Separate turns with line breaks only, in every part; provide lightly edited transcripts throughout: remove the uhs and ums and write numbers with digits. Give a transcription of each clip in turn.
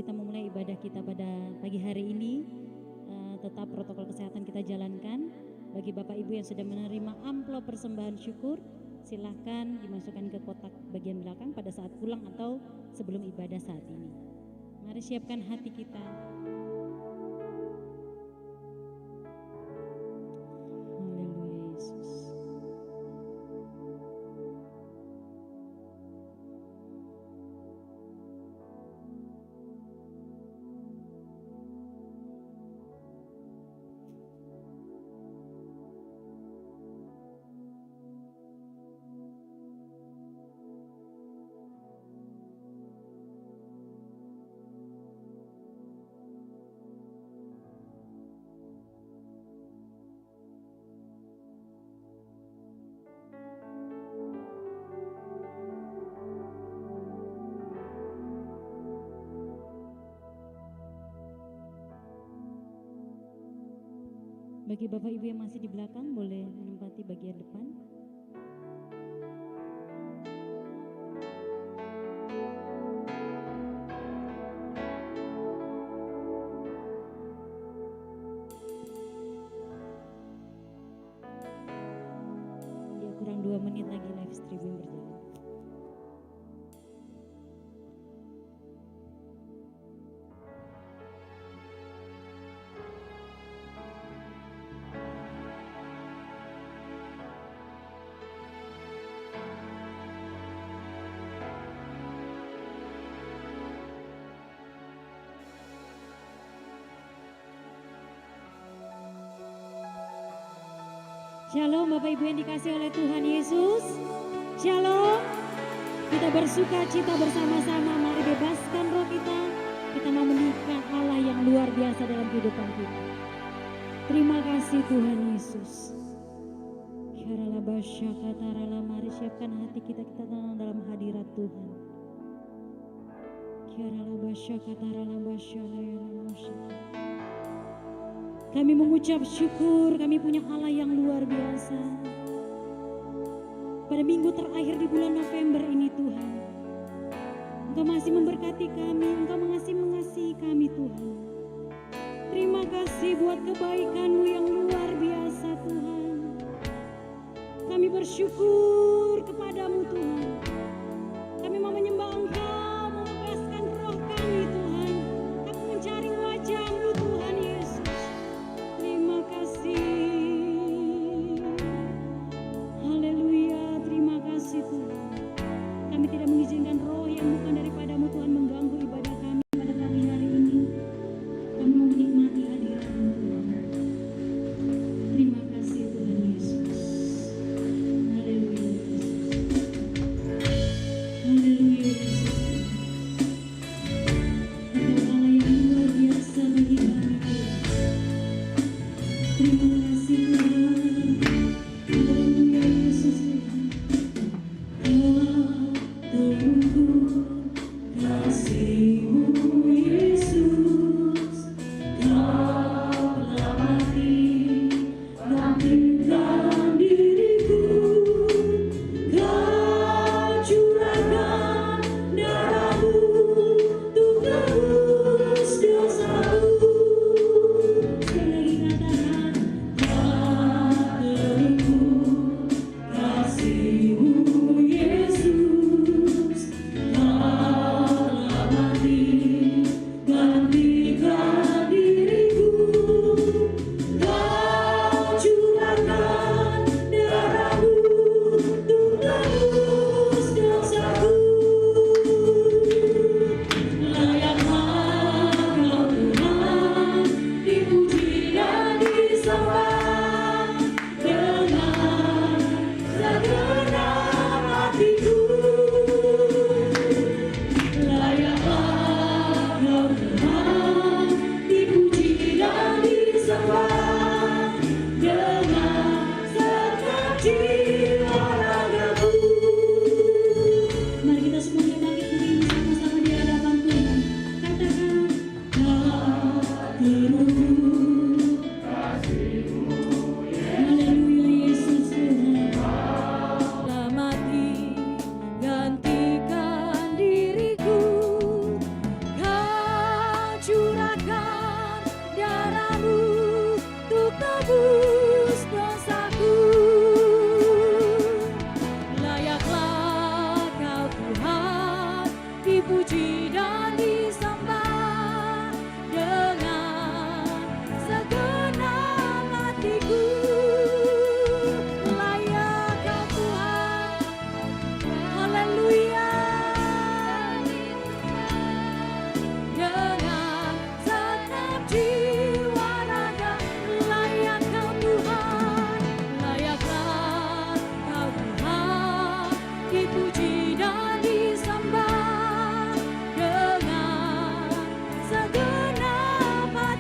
kita memulai ibadah kita pada pagi hari ini, tetap protokol kesehatan kita jalankan. Bagi Bapak Ibu yang sudah menerima amplop persembahan syukur, silakan dimasukkan ke kotak bagian belakang pada saat pulang atau sebelum ibadah saat ini. Mari siapkan hati kita. Haleluya Yesus. Bagi Bapak Ibu yang masih di belakang boleh menempati bagian depan. Ya, kurang 2 menit lagi live streaming berjalan. Shalom Bapak Ibu yang dikasih oleh Tuhan Yesus. Shalom. Kita bersuka cita bersama-sama. Mari bebaskan roh kita. Kita mau menikah Allah yang luar biasa dalam kehidupan kita. Terima kasih Tuhan Yesus. Mari siapkan hati kita tenang dalam hadirat Tuhan. Kami mengucap syukur, kami punya Allah yang luar biasa. Pada minggu terakhir di bulan November ini Tuhan, Engkau masih memberkati kami, Engkau masih mengasihi kami Tuhan. Terima kasih buat kebaikan-Mu yang luar biasa Tuhan. Kami bersyukur kepadamu Tuhan. Kami mau menyembah Engkau, mau membebaskan roh kami Tuhan. Kami mencari wajah-Mu Tuhan Yesus. Terima kasih. Haleluya, terima kasih Tuhan. Kami tidak mengizinkan roh yang bukan daripadamu Tuhan mengganggu ibadah kami pada pagi hari ini. Kami mau menikmati hadirat-Mu Tuhan.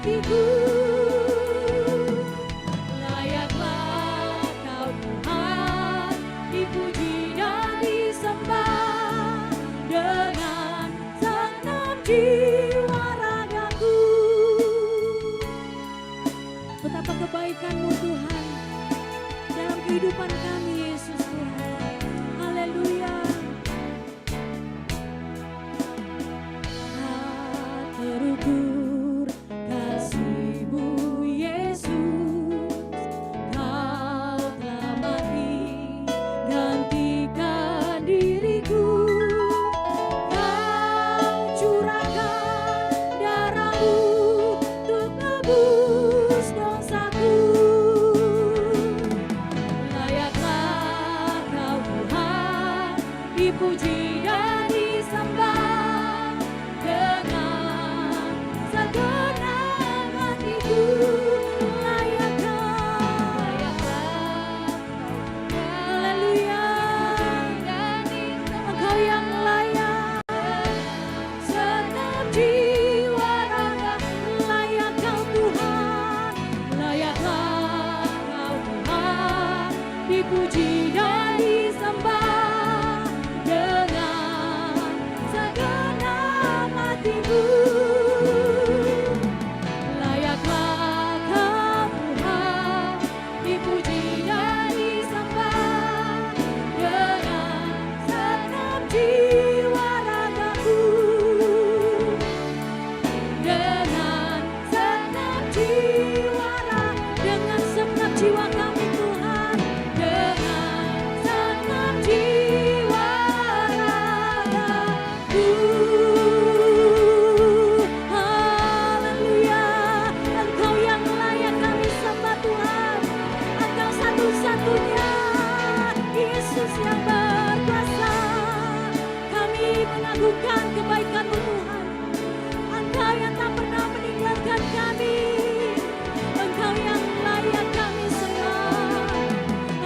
hatiku. Layaklah Kau Tuhan, dipuji dan disembah dengan segenap jiwa ragaku. Betapa kebaikan-Mu Tuhan dalam kehidupan kami, Yesus Tuhan. Haleluya. Terukur kasih-Mu Yesus, Kau telah mati gantikan diriku. Kau curahkan darah-Mu untuk nebus dosaku. Layaklah Kau Tuhan, dipuji dan disembah dengan segenap hatiku. Haleluya. Engkau yang layak, segenap jiwa raga layak Kau Tuhan. Layaklah Kau Tuhan, dipuji dan disembah dengan segenap hatiku. Layaklah Kau Tuhan, dipuji dan disembah dengan segenap jiwa ragaku. Dengan segenap jiwa dengan segenap jiwa kami Tuhan. Dengan segenap jiwa ragaku. Haleluya. Engkau yang layak kami sembah Tuhan. Engkau satu-satunya Yesus yang berkuasa. Kami mengagungkan kebaikan-Mu Tuhan. Engkau yang tak pernah meninggalkan kami. Engkau yang layak kami sembah.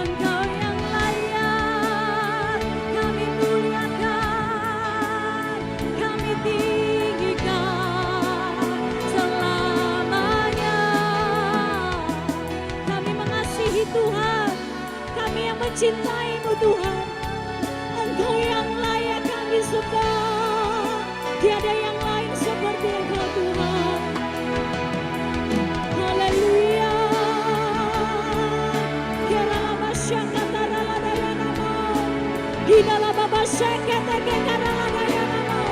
Engkau yang layak kami muliakan. Kami tinggikan selamanya. Kami mengasihi Tuhan. Kami yang mencintai-Mu Tuhan. Engkau yang layak kami sembah. Tiada yang lain seperti Engkau Tuhan. Haleluya. Kirala masyakata rala daya namo. Hidala baba syakata kekarala daya namo.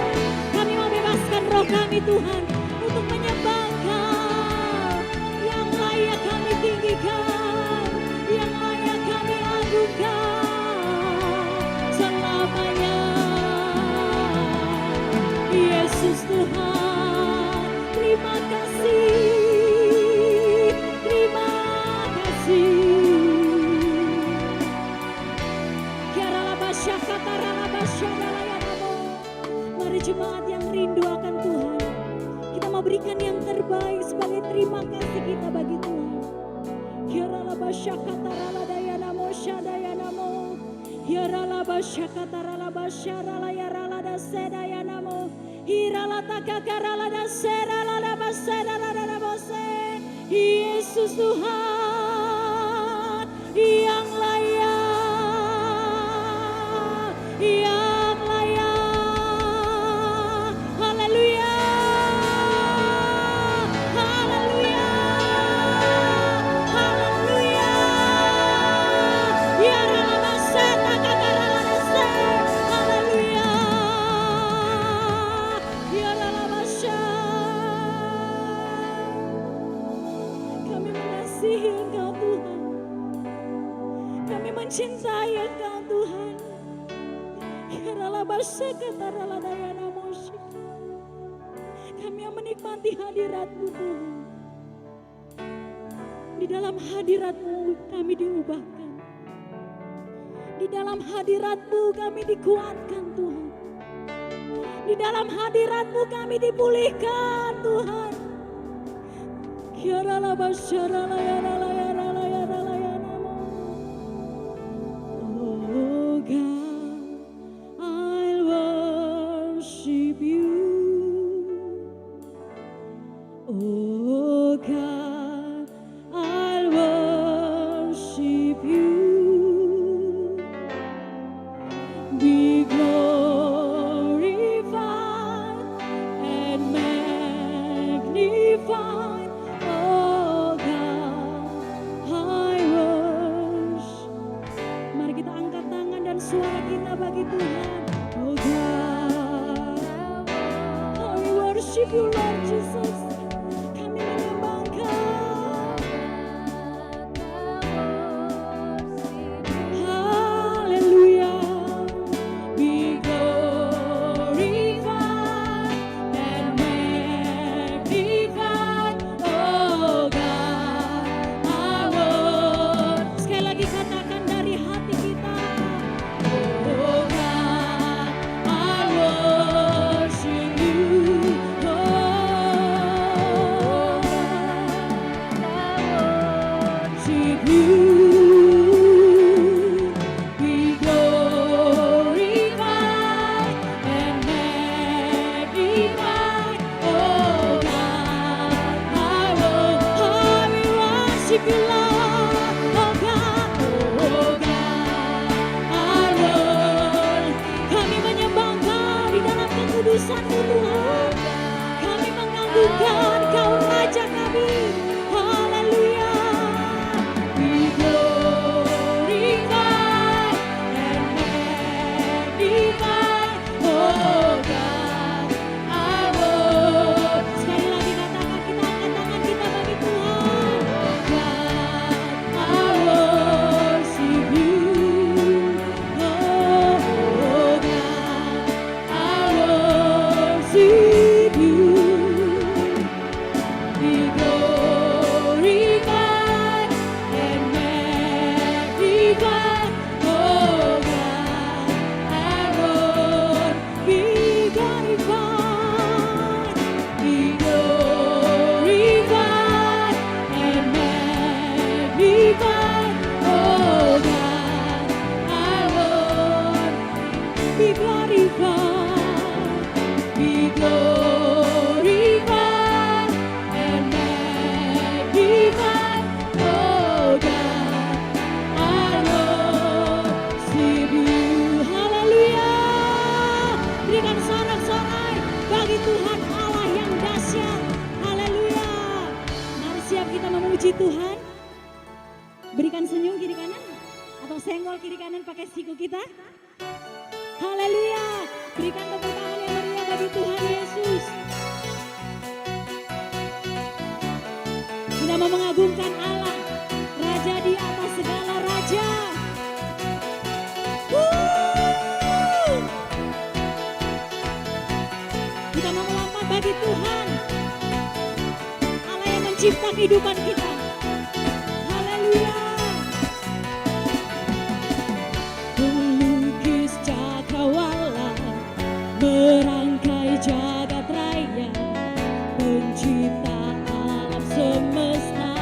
Kami membebaskan roh kami Tuhan untuk menyembah Engkau. Yang layak kami tinggikan, yang layak kami agungkan selamanya. Yesus Tuhan, terima kasih, terima kasih. Kiarala basyakata rala basyadala ya namo. Mari jemaat yang rindu akan Tuhan, kita mau berikan yang terbaik sebagai terima kasih kita bagi Tuhan. Kiarala basyakata rala daya namo syadaya namo. Kiarala basyakata rala basyarala ya rala dasedaya namo. Hirala takakarala daserala dabaserala dabose. Yesus Tuhan yang layak, yang layak. Haleluya. Haleluya. Haleluya. Ya rala seta kakarala dase. Haleluya. Ya rala basya. Kami mengasihi Engkau Tuhan. Kami mencintai Engkau Tuhan. Ya rala basya katarala daya namoshi. Kami yang menikmati hadirat-Mu Tuhan. Di dalam hadirat-Mu kami diubahkan. Di dalam hadirat-Mu kami dikuatkan Tuhan. Di dalam hadirat-Mu kami dipulihkan Tuhan. Kiarala basyarala ya rala ya rala ya rala ya namo. Oh God, I'll worship You. Oh God, I'll worship you. Be glorified and magnified, oh God, I worship. Mari kita angkat tangan dan suara kita bagi Tuhan. Oh God, I worship you Lord Jesus. Kami menyembah Engkau. Haleluya. Be glorified and magnified, oh God, I worship. Sekali lagi katakan dari hati kita. Oh God, I worship you. Oh God, I worship you. Be glorified and magnified, oh God, I will worship you, Lord, oh God, I will. Kami menyembah Engkau di dalam kekudusan-Mu Tuhan. Kami mengagungkan Kau Raja kami. Haleluya. Be glorified and magnified, oh God, I will. Sekali lagi katakan, kita angkat tangan kita bagi Tuhan. God, I worship you. Oh God, I worship you. Be glorified and magnified, oh God, I will. Be glorified, and magnified, oh God, I will. Be glorified, and magnified, oh God, I worship you. Haleluya. Berikan sorak-sorai bagi Tuhan Allah yang dahsyat. Haleluya. Mari siap kita memuji Tuhan. Berikan senyum kiri kanan atau senggol kiri kanan pakai siku kita. Haleluya. Berikan tepuk tangan yang meriah bagi Tuhan Yesus. Kita mau mengagungkan Allah, Raja di atas segala raja. Kita mau melompat bagi Tuhan, Allah yang mencipta kehidupan kita. Haleluya. Pelukis cakrawala, merangkai jagat raya, pencipta alam semesta,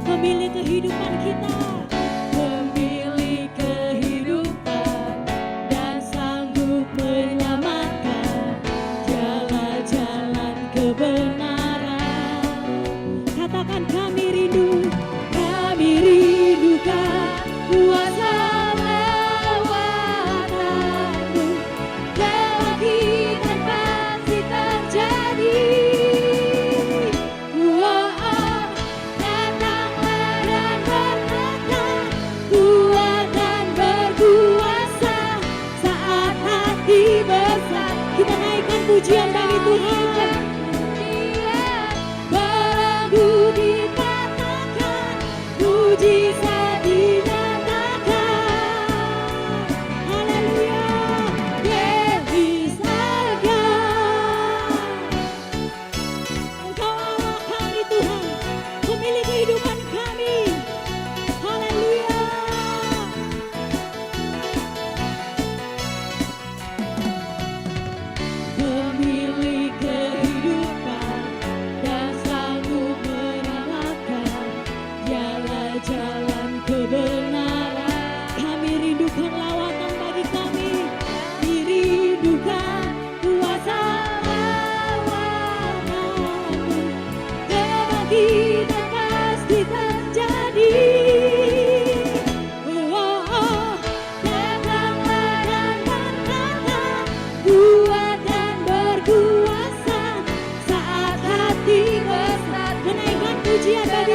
pemilik kehidupan kita, pemilik kehidupan, dan sanggup menyelamatkan jalan-jalan kebenaran. Katakan kami rindukan kuasa lewat-Mu, bangkitan pasti terjadi. Datanglah dan berkata,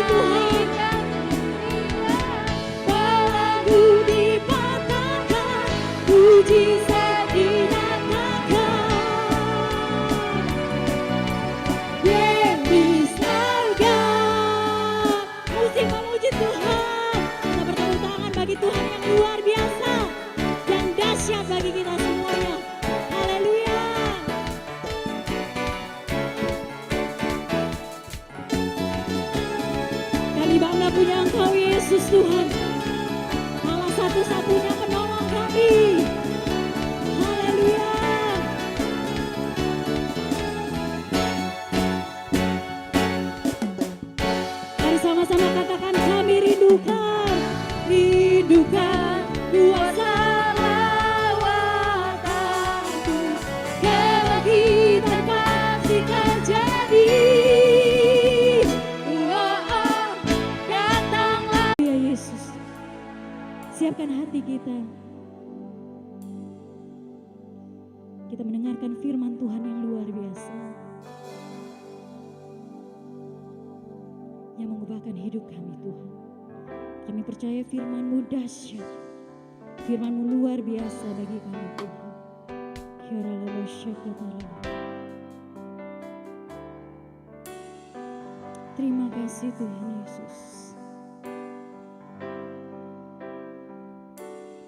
bagi Tuhan. Belenggu dipatahkan, puji dinyatakan. Di surga, musik memuji Tuhan. Kita bertepuk tangan bagi Tuhan yang luar biasa, yang dahsyat bagi kita semuanya. Haleluya. Kami bangga punya Engkau Yesus Tuhan, Allah satu-satunya penolong kami. Haleluya. Mari sama-sama katakan, kami rindukan, rindukan kuasa lawatanku, kebangkitan pasti terjadi. Datanglah ya Yesus, siapkan hati kita. Kita mendengarkan firman Tuhan yang luar biasa, yang mengubahkan hidup kami Tuhan. Kami percaya firman-Mu dahsyat, firman-Mu luar biasa bagi kami Tuhan. Terima kasih Tuhan Yesus.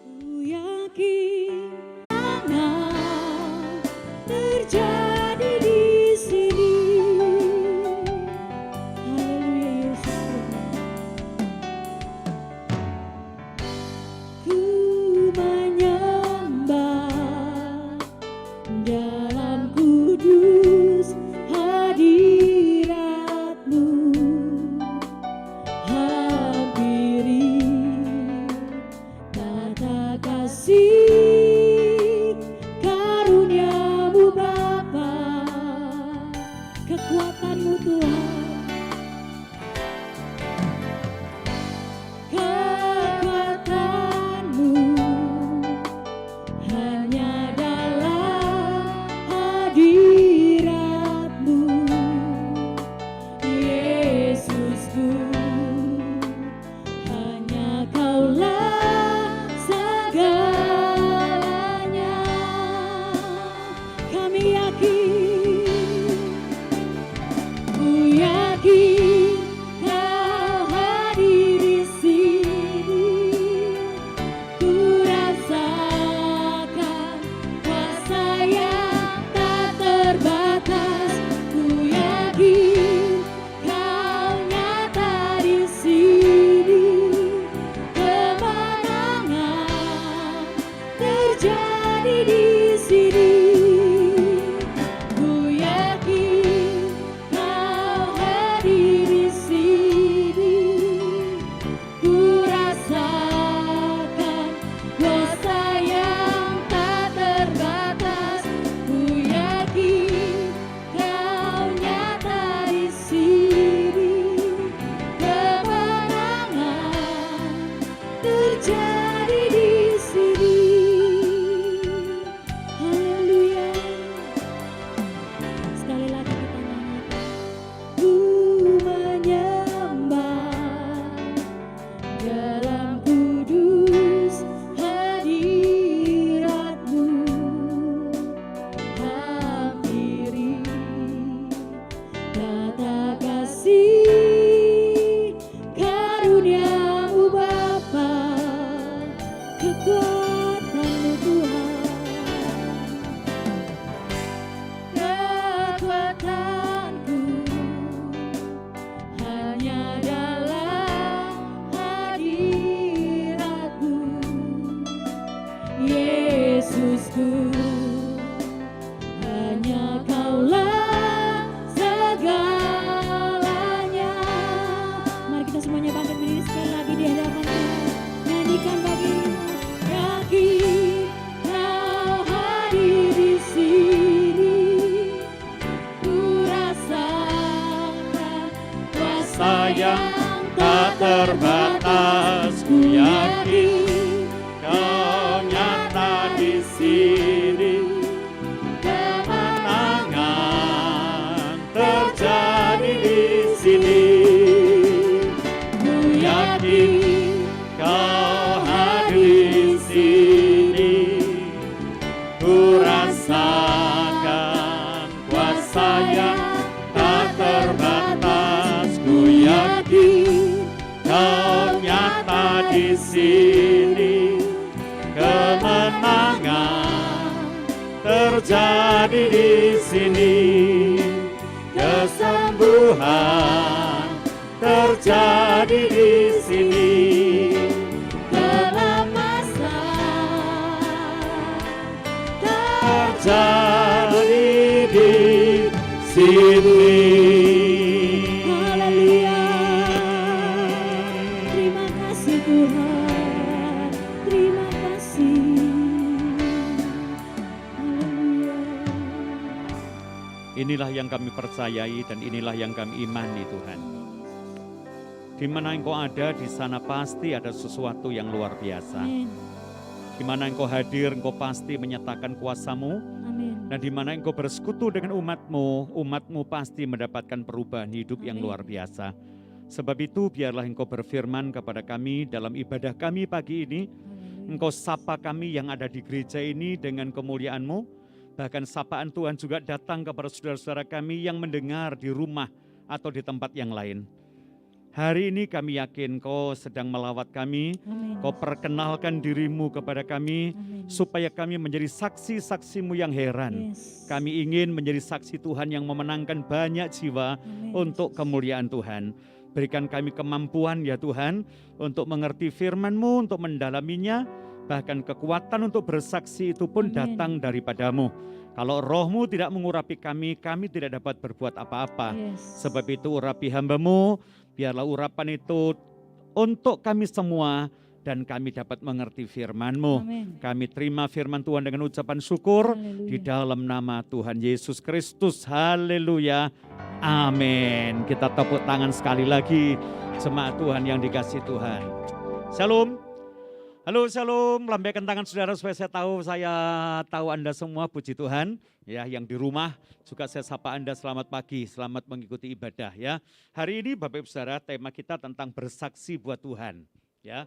Ku yakin akan terjadi di sini. Haleluya Yesus Tuhan. Ku menyembah dalam kudus hadirat-Mu, hampiri tata kasih karunia-Mu Bapa, kekuatan-Mu Tuhan, kekuatan-Mu hanya dalam hadirat-Mu, Yesusku, hanya Kaulah segalanya. Kami yakin, ku yakin Kau hadir di sini. Ku rasakan kuasa yang tak terbatas. Ku yakin Kau nyata di sini. Kemenangan terjadi di sini. Ku yakin Kau hadir di sini. Ku rasakan kuasa yang tak terbatas. Ku yakin Kau nyata di sini. Kemenangan terjadi di sini. Haleluya. Sekali lagi kita nyanyikan. Ku menyembah dalam kudus hadirat-Mu, hampiri tata kasih karunia-Mu Bapa, kekuatan-Mu Tuhan, kekuatanku hanya dalam hadirat-Mu, Yesusku, hanya Kaulah segalanya. Mari kita semuanya bangkit berdiri sekali lagi di hadapan Tuhan. Nyanyikan bagi-Mu, yakin Kau hadir di sini. Ku rasakan kuasa yang tak terbatas. Ku yakin
Kau nyata di sini. Kemenangan terjadi di sini. Tuhan terjadi di sini.
dalam masa
Terjadi di sini.
Haleluya. Terima kasih Tuhan. Terima kasih. Haleluya.
Inilah yang kami percayai dan inilah yang kami imani Tuhan. Di mana Engkau ada, di sana pasti ada sesuatu yang luar biasa.
Amin.
Di mana Engkau hadir, Engkau pasti menyatakan kuasa-Mu.
Amin.
Dan di mana Engkau bersekutu dengan umat-Mu, umat-Mu pasti mendapatkan perubahan hidup yang
Amin.
luar biasa. Sebab itu biarlah Engkau berfirman kepada kami dalam ibadah kami pagi ini.
Haleluya.
Engkau sapa kami yang ada di gereja ini dengan kemuliaan-Mu. Bahkan sapaan Tuhan juga datang kepada saudara-saudara kami yang mendengar di rumah atau di tempat yang lain. Hari ini kami yakin Kau sedang melawat kami,
Amin.
Kau perkenalkan diri-Mu kepada kami,
Amin.
supaya kami menjadi saksi-saksi-Mu yang heran.
Yes.
Kami ingin menjadi saksi Tuhan yang memenangkan banyak jiwa
Amin.
untuk kemuliaan Tuhan. Berikan kami kemampuan ya Tuhan, untuk mengerti firman-Mu, untuk mendalaminya, bahkan kekuatan untuk bersaksi itu pun
Amin.
datang daripada-Mu. Kalau Roh-Mu tidak mengurapi kami tidak dapat berbuat apa-apa.
Yes.
Sebab itu urapi hamba-Mu, biarlah urapan itu untuk kami semua dan kami dapat mengerti firman-Mu.
Amin.
Kami terima firman Tuhan dengan ucapan syukur
Haleluya.
di dalam nama Tuhan Yesus Kristus. Haleluya. Amin. Kita tepuk tangan sekali lagi jemaat Tuhan yang dikasihi Tuhan. Shalom. Halo Shalom, lambaikan tangan saudara supaya saya tahu Anda semua, puji Tuhan. Ya, yang di rumah juga saya sapa Anda, selamat pagi, selamat mengikuti ibadah ya. Hari ini Bapak Ibu Saudara, tema kita tentang bersaksi buat Tuhan. Ya,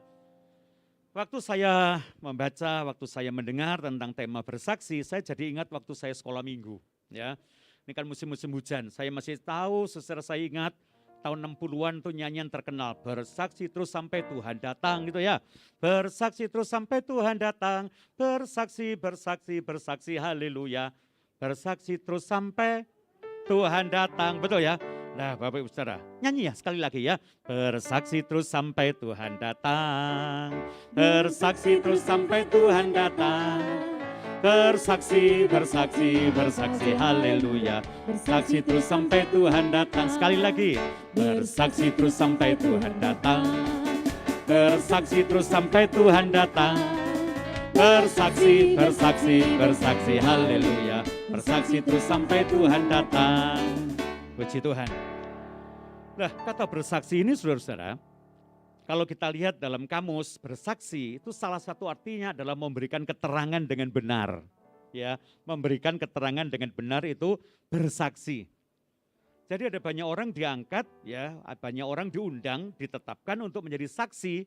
waktu saya membaca, waktu saya mendengar tentang tema bersaksi, saya jadi ingat waktu saya sekolah minggu. Ya, ini kan musim-musim hujan, saya masih tahu, saudara saya ingat. Tahun 60-an tuh nyanyian terkenal, bersaksi terus sampai Tuhan datang gitu ya. Bersaksi terus sampai Tuhan datang, bersaksi, bersaksi, bersaksi, haleluya. Bersaksi terus sampai Tuhan datang, betul ya? Nah Bapak Ibu Saudara, nyanyi ya sekali lagi ya. Bersaksi terus sampai Tuhan datang, bersaksi terus sampai Tuhan datang. Bersaksi, bersaksi, bersaksi, haleluya. Bersaksi terus sampai Tuhan datang. Sekali lagi. Bersaksi terus sampai Tuhan datang. Bersaksi terus sampai Tuhan datang. Bersaksi, bersaksi, bersaksi, haleluya. Bersaksi terus sampai Tuhan datang. Puji Tuhan. Nah, kata bersaksi ini saudara-saudara, kalau kita lihat dalam kamus, bersaksi itu salah satu artinya adalah memberikan keterangan dengan benar. Ya, memberikan keterangan dengan benar itu bersaksi. Jadi ada banyak orang diangkat, ya, banyak orang diundang, ditetapkan untuk menjadi saksi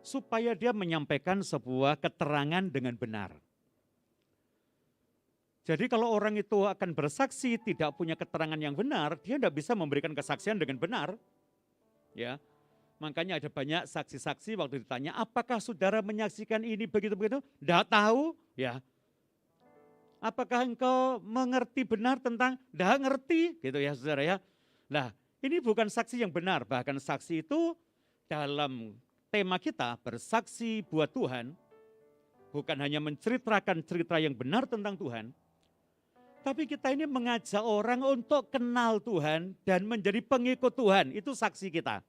supaya dia menyampaikan sebuah keterangan dengan benar. Jadi kalau orang itu akan bersaksi tidak punya keterangan yang benar, dia tidak bisa memberikan kesaksian dengan benar. Ya. Makanya ada banyak saksi-saksi waktu ditanya, apakah saudara menyaksikan ini begitu-begitu? Tidak tahu, ya. Apakah engkau mengerti benar tentang? Tidak ngerti, gitu ya saudara ya. Nah, ini bukan saksi yang benar, bahkan saksi itu dalam tema kita bersaksi buat Tuhan, bukan hanya menceritakan cerita yang benar tentang Tuhan, tapi kita ini mengajak orang untuk kenal Tuhan dan menjadi pengikut Tuhan, itu saksi kita.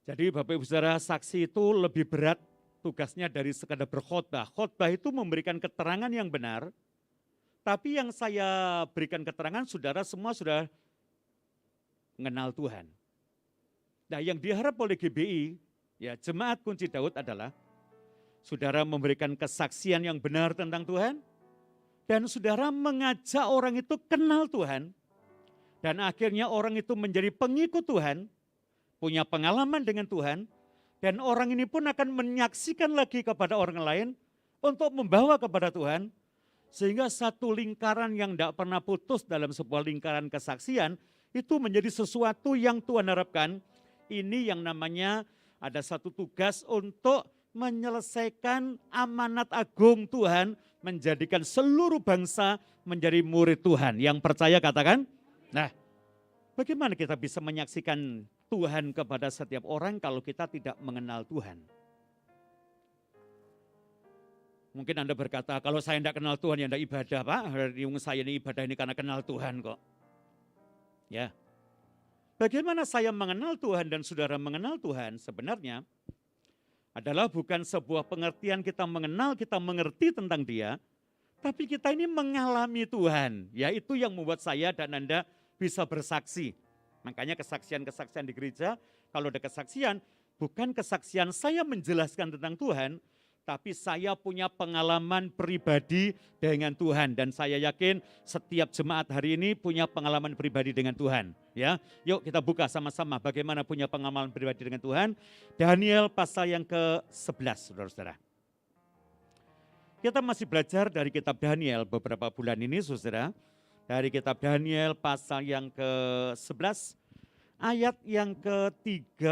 Jadi Bapak Ibu Saudara, saksi itu lebih berat tugasnya dari sekadar berkhotbah. Khotbah itu memberikan keterangan yang benar, tapi yang saya berikan keterangan saudara semua sudah mengenal Tuhan. Nah yang diharap oleh GBI, ya Jemaat Kunci Daud adalah saudara memberikan kesaksian yang benar tentang Tuhan, dan saudara mengajak orang itu kenal Tuhan, dan akhirnya orang itu menjadi pengikut Tuhan, punya pengalaman dengan Tuhan, dan orang ini pun akan menyaksikan lagi kepada orang lain untuk membawa kepada Tuhan, sehingga satu lingkaran yang tidak pernah putus dalam sebuah lingkaran kesaksian, itu menjadi sesuatu yang Tuhan harapkan. Ini yang namanya ada satu tugas untuk menyelesaikan amanat agung Tuhan, menjadikan seluruh bangsa menjadi murid Tuhan. Yang percaya katakan, nah Bagaimana kita bisa menyaksikan Tuhan kepada setiap orang kalau kita tidak mengenal Tuhan? Mungkin Anda berkata, kalau saya tidak kenal Tuhan ya tidak ibadah Pak. Saya ini ibadah ini karena kenal Tuhan kok. Ya. Bagaimana saya mengenal Tuhan dan saudara mengenal Tuhan sebenarnya adalah bukan sebuah pengertian kita mengenal, kita mengerti tentang Dia, tapi kita ini mengalami Tuhan. Ya, itu yang membuat saya dan Anda bisa bersaksi. Makanya kesaksian-kesaksian di gereja, kalau ada kesaksian, bukan kesaksian saya menjelaskan tentang Tuhan, tapi saya punya pengalaman pribadi dengan Tuhan. Dan saya yakin setiap jemaat hari ini punya pengalaman pribadi dengan Tuhan. Ya, yuk kita buka sama-sama bagaimana punya pengalaman pribadi dengan Tuhan. Daniel pasal yang ke-11, saudara-saudara. Kita masih belajar dari kitab Daniel beberapa bulan ini, saudara. Dari kitab Daniel pasal yang ke-11, ayat yang ke-32,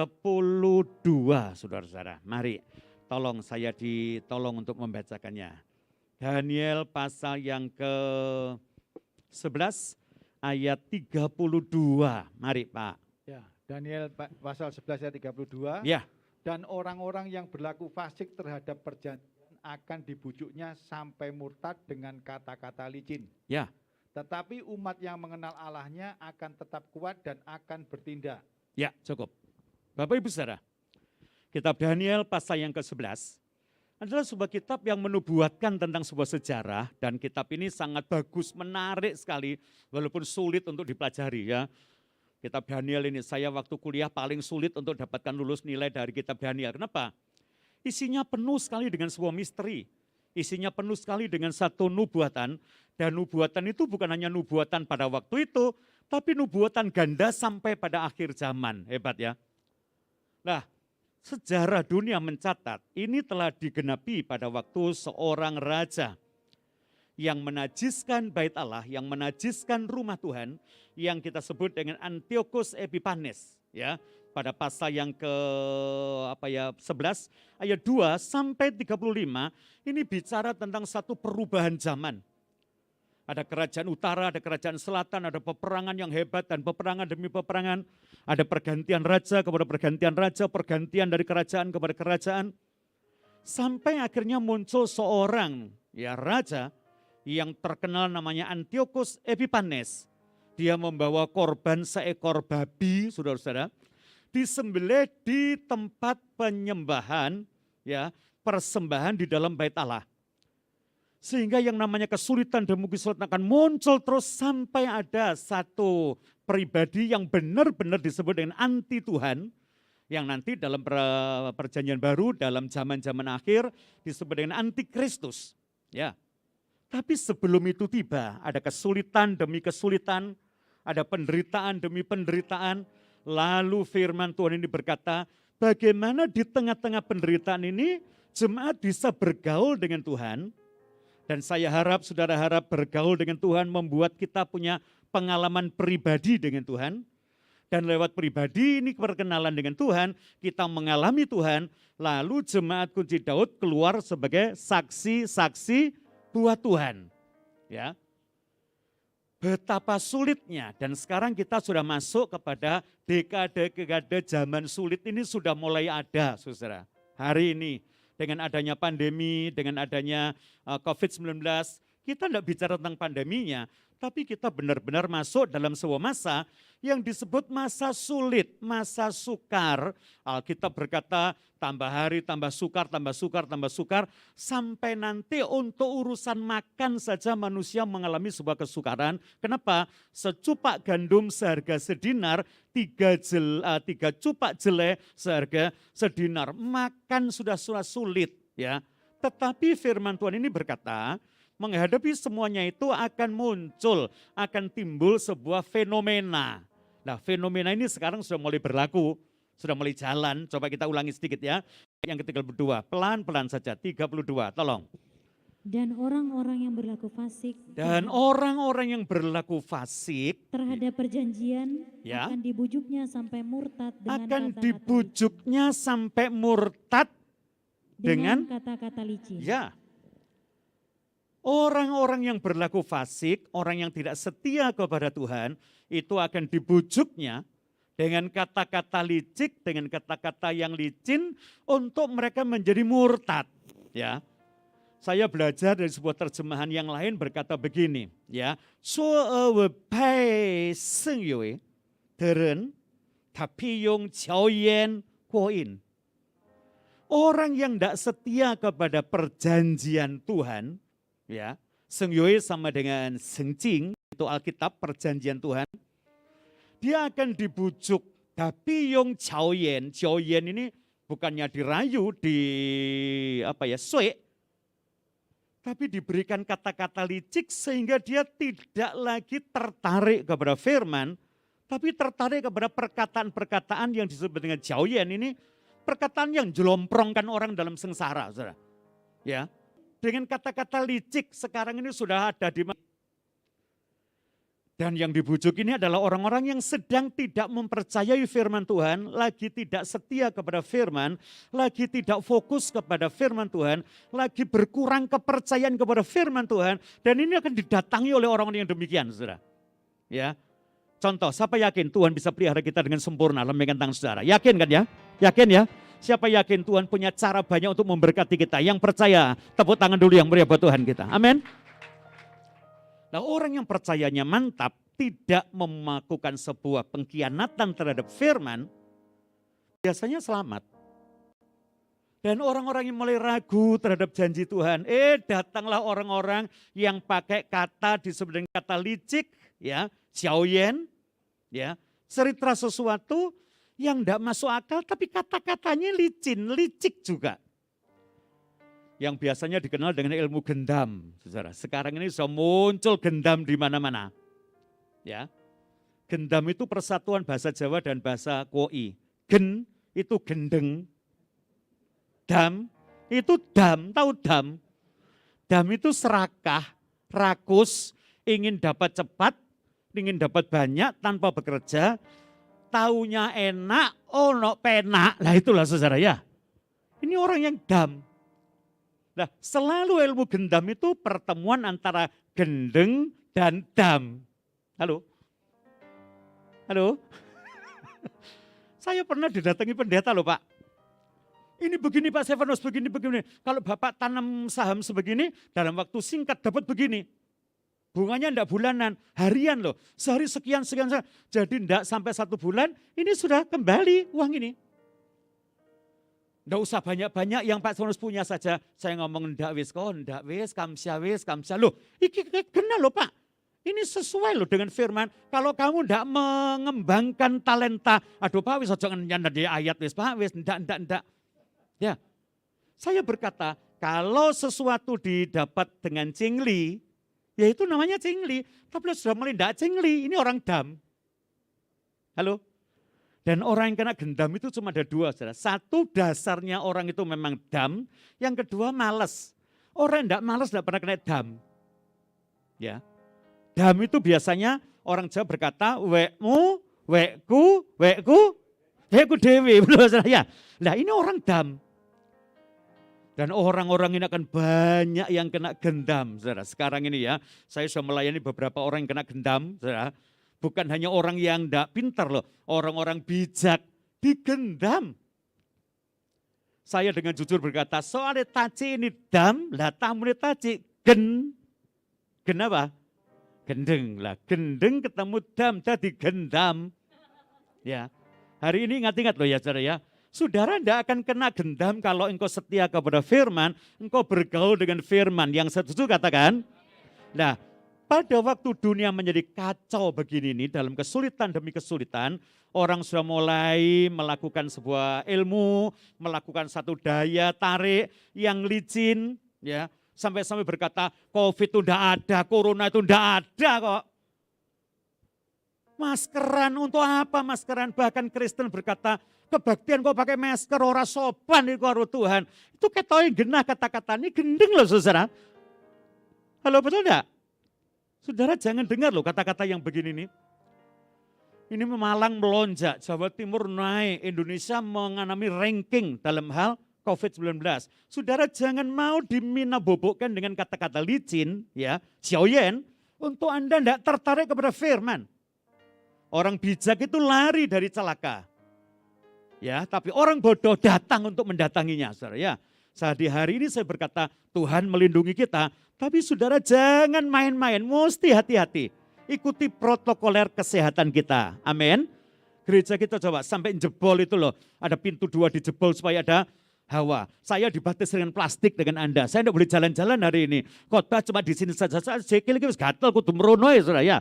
saudara-saudara. Mari. Tolong saya ditolong untuk membacakannya. Daniel pasal yang ke-11 ayat 32. Mari Pak.
Ya, Daniel pasal 11 ayat 32.
Ya.
Dan orang-orang yang berlaku fasik terhadap perjanjian akan dibujuknya sampai murtad dengan kata-kata licin.
Ya.
Tetapi umat yang mengenal Allahnya akan tetap kuat dan akan bertindak.
Ya, cukup. Bapak Ibu Saudara, kitab Daniel pasal yang ke-11 adalah sebuah kitab yang menubuatkan tentang sebuah sejarah dan kitab ini sangat bagus, menarik sekali walaupun sulit untuk dipelajari ya. Kitab Daniel ini saya waktu kuliah paling sulit untuk dapatkan lulus nilai dari kitab Daniel. Kenapa? Isinya penuh sekali dengan sebuah misteri. Isinya penuh sekali dengan satu nubuatan dan nubuatan itu bukan hanya nubuatan pada waktu itu, tapi nubuatan ganda sampai pada akhir zaman. Hebat ya. Nah, sejarah dunia mencatat ini telah digenapi pada waktu seorang raja yang menajiskan bait Allah, yang menajiskan rumah Tuhan, yang kita sebut dengan Antiochus Epiphanes, ya. Pada pasal yang ke-11 ayat 2 sampai 35 ini bicara tentang satu perubahan zaman. Ada kerajaan utara, ada kerajaan selatan, ada peperangan yang hebat dan peperangan demi peperangan. Ada pergantian raja kepada pergantian raja, pergantian dari kerajaan kepada kerajaan. Sampai akhirnya muncul seorang ya raja yang terkenal namanya Antiochus Epiphanes. Dia membawa korban seekor babi, saudara-saudara, disembelih di tempat penyembahan, ya persembahan di dalam bait Allah. Sehingga yang namanya kesulitan demi kesulitan akan muncul terus sampai ada satu pribadi yang benar-benar disebut dengan anti Tuhan, yang nanti dalam perjanjian baru, dalam zaman-zaman akhir disebut dengan antikristus. Ya. Tapi sebelum itu tiba, ada kesulitan demi kesulitan, ada penderitaan demi penderitaan, lalu firman Tuhan ini berkata, bagaimana di tengah-tengah penderitaan ini jemaat bisa bergaul dengan Tuhan. Dan saya harap, saudara harap bergaul dengan Tuhan membuat kita punya pengalaman pribadi dengan Tuhan. Dan lewat pribadi ini perkenalan dengan Tuhan, kita mengalami Tuhan, lalu jemaat Kunci Daud keluar sebagai saksi-saksi buat Tuhan. Ya. Betapa sulitnya, dan sekarang kita sudah masuk kepada dekade-dekade zaman sulit ini sudah mulai ada, saudara. Hari ini, dengan adanya pandemi, dengan adanya COVID-19, kita tidak bicara tentang pandeminya, tapi kita benar-benar masuk dalam sebuah masa yang disebut masa sulit, masa sukar. Alkitab berkata tambah hari, tambah sukar, tambah sukar, tambah sukar, sampai nanti untuk urusan makan saja manusia mengalami sebuah kesukaran. Kenapa? Secupak gandum seharga sedinar, tiga cupak jeleh seharga sedinar. Makan sudah sulit ya. Tetapi firman Tuhan ini berkata, menghadapi semuanya itu akan muncul, akan timbul sebuah fenomena. Nah, fenomena ini sekarang sudah mulai berlaku, sudah mulai jalan. Coba kita ulangi sedikit ya. Yang ke-32, pelan-pelan saja, 32, tolong.
Dan orang-orang yang berlaku fasik.
Dan orang-orang yang berlaku fasik.
Terhadap perjanjian
ya,
akan dibujuknya sampai murtad dengan
akan
kata-kata
dibujuknya sampai murtad dengan
kata-kata licin.
Ya. Orang-orang yang berlaku fasik, orang yang tidak setia kepada Tuhan, itu akan dibujuknya dengan kata-kata licik, dengan kata-kata yang licin untuk mereka menjadi murtad. Ya, saya belajar dari sebuah terjemahan yang lain berkata begini, ya, "说拜圣有的人，他必用巧言过应." Orang yang tidak setia kepada perjanjian Tuhan, ya, Sengyue sama dengan Sengjing, itu Alkitab perjanjian Tuhan, dia akan dibujuk, tapi yang Xiaoyan ini bukannya dirayu, sui, tapi diberikan kata-kata licik sehingga dia tidak lagi tertarik kepada firman, tapi tertarik kepada perkataan-perkataan yang disebut dengan Xiaoyan ini, perkataan yang jelomprongkan orang dalam sengsara, saudara. Ya, dengan kata-kata licik sekarang ini sudah ada di mana. Dan yang dibujuk ini adalah orang-orang yang sedang tidak mempercayai firman Tuhan, lagi tidak setia kepada firman, lagi tidak fokus kepada firman Tuhan, lagi berkurang kepercayaan kepada firman Tuhan, dan ini akan didatangi oleh orang-orang yang demikian, saudara. Ya, contoh, siapa yakin Tuhan bisa pelihara kita dengan sempurna? Lambaikan tangan saudara. Yakin kan ya? Yakin ya? Siapa yakin Tuhan punya cara banyak untuk memberkati kita? Yang percaya, tepuk tangan dulu yang meriah buat Tuhan kita. Amin. Nah, orang yang percayanya mantap, tidak melakukan sebuah pengkhianatan terhadap firman, biasanya selamat. Dan orang-orang yang mulai ragu terhadap janji Tuhan, datanglah orang-orang yang pakai kata disebut dengan kata licik, ya, xiaoyan, ya, cerita sesuatu yang tidak masuk akal, tapi kata-katanya licin, licik juga. Yang biasanya dikenal dengan ilmu gendam, saudara. Sekarang ini sudah muncul gendam di mana-mana. Ya, gendam itu persatuan bahasa Jawa dan bahasa Koi. Gen itu gendeng, dam itu dam, tahu dam? Dam itu serakah, rakus, ingin dapat cepat, ingin dapat banyak tanpa bekerja, taunya enak, ono penak, lah itulah saudara ya. Ini orang yang dam. Nah, selalu ilmu gendam itu pertemuan antara gendeng dan dam. Halo? Halo? Saya pernah didatangi pendeta loh Pak. Ini begini Pak Stefanus, begini. Kalau Bapak tanam saham sebegini, dalam waktu singkat dapat begini. Bunganya enggak bulanan, harian loh. Sehari sekian. Jadi enggak sampai 1 bulan, ini sudah kembali uang ini. Enggak usah banyak-banyak yang Pak Stefanus punya saja. Saya ngomong enggak wis, kamsya. Loh, ini kena loh Pak. Ini sesuai loh dengan firman. Kalau kamu enggak mengembangkan talenta, aduh Pak wis jangan nyanda di ayat wis Pak, wis enggak. Ya, saya berkata kalau sesuatu didapat dengan cingli, ya itu namanya cingli. Tapi sudah mulai enggak cingli, ini orang dam. Halo? Dan orang yang kena gendam itu cuma ada 2, saudara. Satu, dasarnya orang itu memang dam. Yang kedua, malas. Orang yang enggak malas enggak pernah kena dam. Ya. Dam itu biasanya orang Jawa berkata, wekmu, wekku dewi. Ya. Nah ini orang dam. Dan orang-orang ini akan banyak yang kena gendam, saudara. Sekarang ini ya, saya sudah melayani beberapa orang yang kena gendam, saudara. Bukan hanya orang yang tidak pintar loh, orang-orang bijak digendam. Saya dengan jujur berkata, soalnya taci ini dam, lah tamu ini taci gen apa? Gendeng lah, gendeng ketemu dam, jadi gendam. Ya, hari ini ingat-ingat loh ya saudara ya. Saudara tidak akan kena gendam kalau engkau setia kepada firman, engkau bergaul dengan firman. Yang setuju katakan. Nah, pada waktu dunia menjadi kacau begini nih, dalam kesulitan demi kesulitan, orang sudah mulai melakukan sebuah ilmu, melakukan satu daya tarik yang licin, ya, sampai-sampai berkata COVID itu tidak ada, corona itu tidak ada kok. Maskeran untuk apa maskeran? Bahkan Kristen berkata, kebaktian kok pakai masker, ora sopan itu karo Tuhan. Itu ketoi genah kata-kata ini gendeng loh saudara. Halo betul enggak? Saudara jangan dengar loh kata-kata yang begini nih. Ini Malang melonjak, Jawa Timur naik, Indonesia mengalami ranking dalam hal COVID-19. Saudara jangan mau diminabobokkan dengan kata-kata licin, ya, xiaoyan, untuk Anda tidak tertarik kepada firman. Orang bijak itu lari dari celaka. Ya, tapi orang bodoh datang untuk mendatanginya, saudara. Ya, saat di hari ini saya berkata, Tuhan melindungi kita, tapi saudara jangan main-main, mesti hati-hati. Ikuti protokoler kesehatan kita. Amin. Gereja kita coba sampai jebol itu loh, ada pintu 2 dijebol supaya ada hawa. Saya dibatis dengan plastik dengan Anda. Saya tidak boleh jalan-jalan hari ini. Khotbah cuma di sini saja. Saya sikil iki wis gatel kudu merono ya, saudara ya.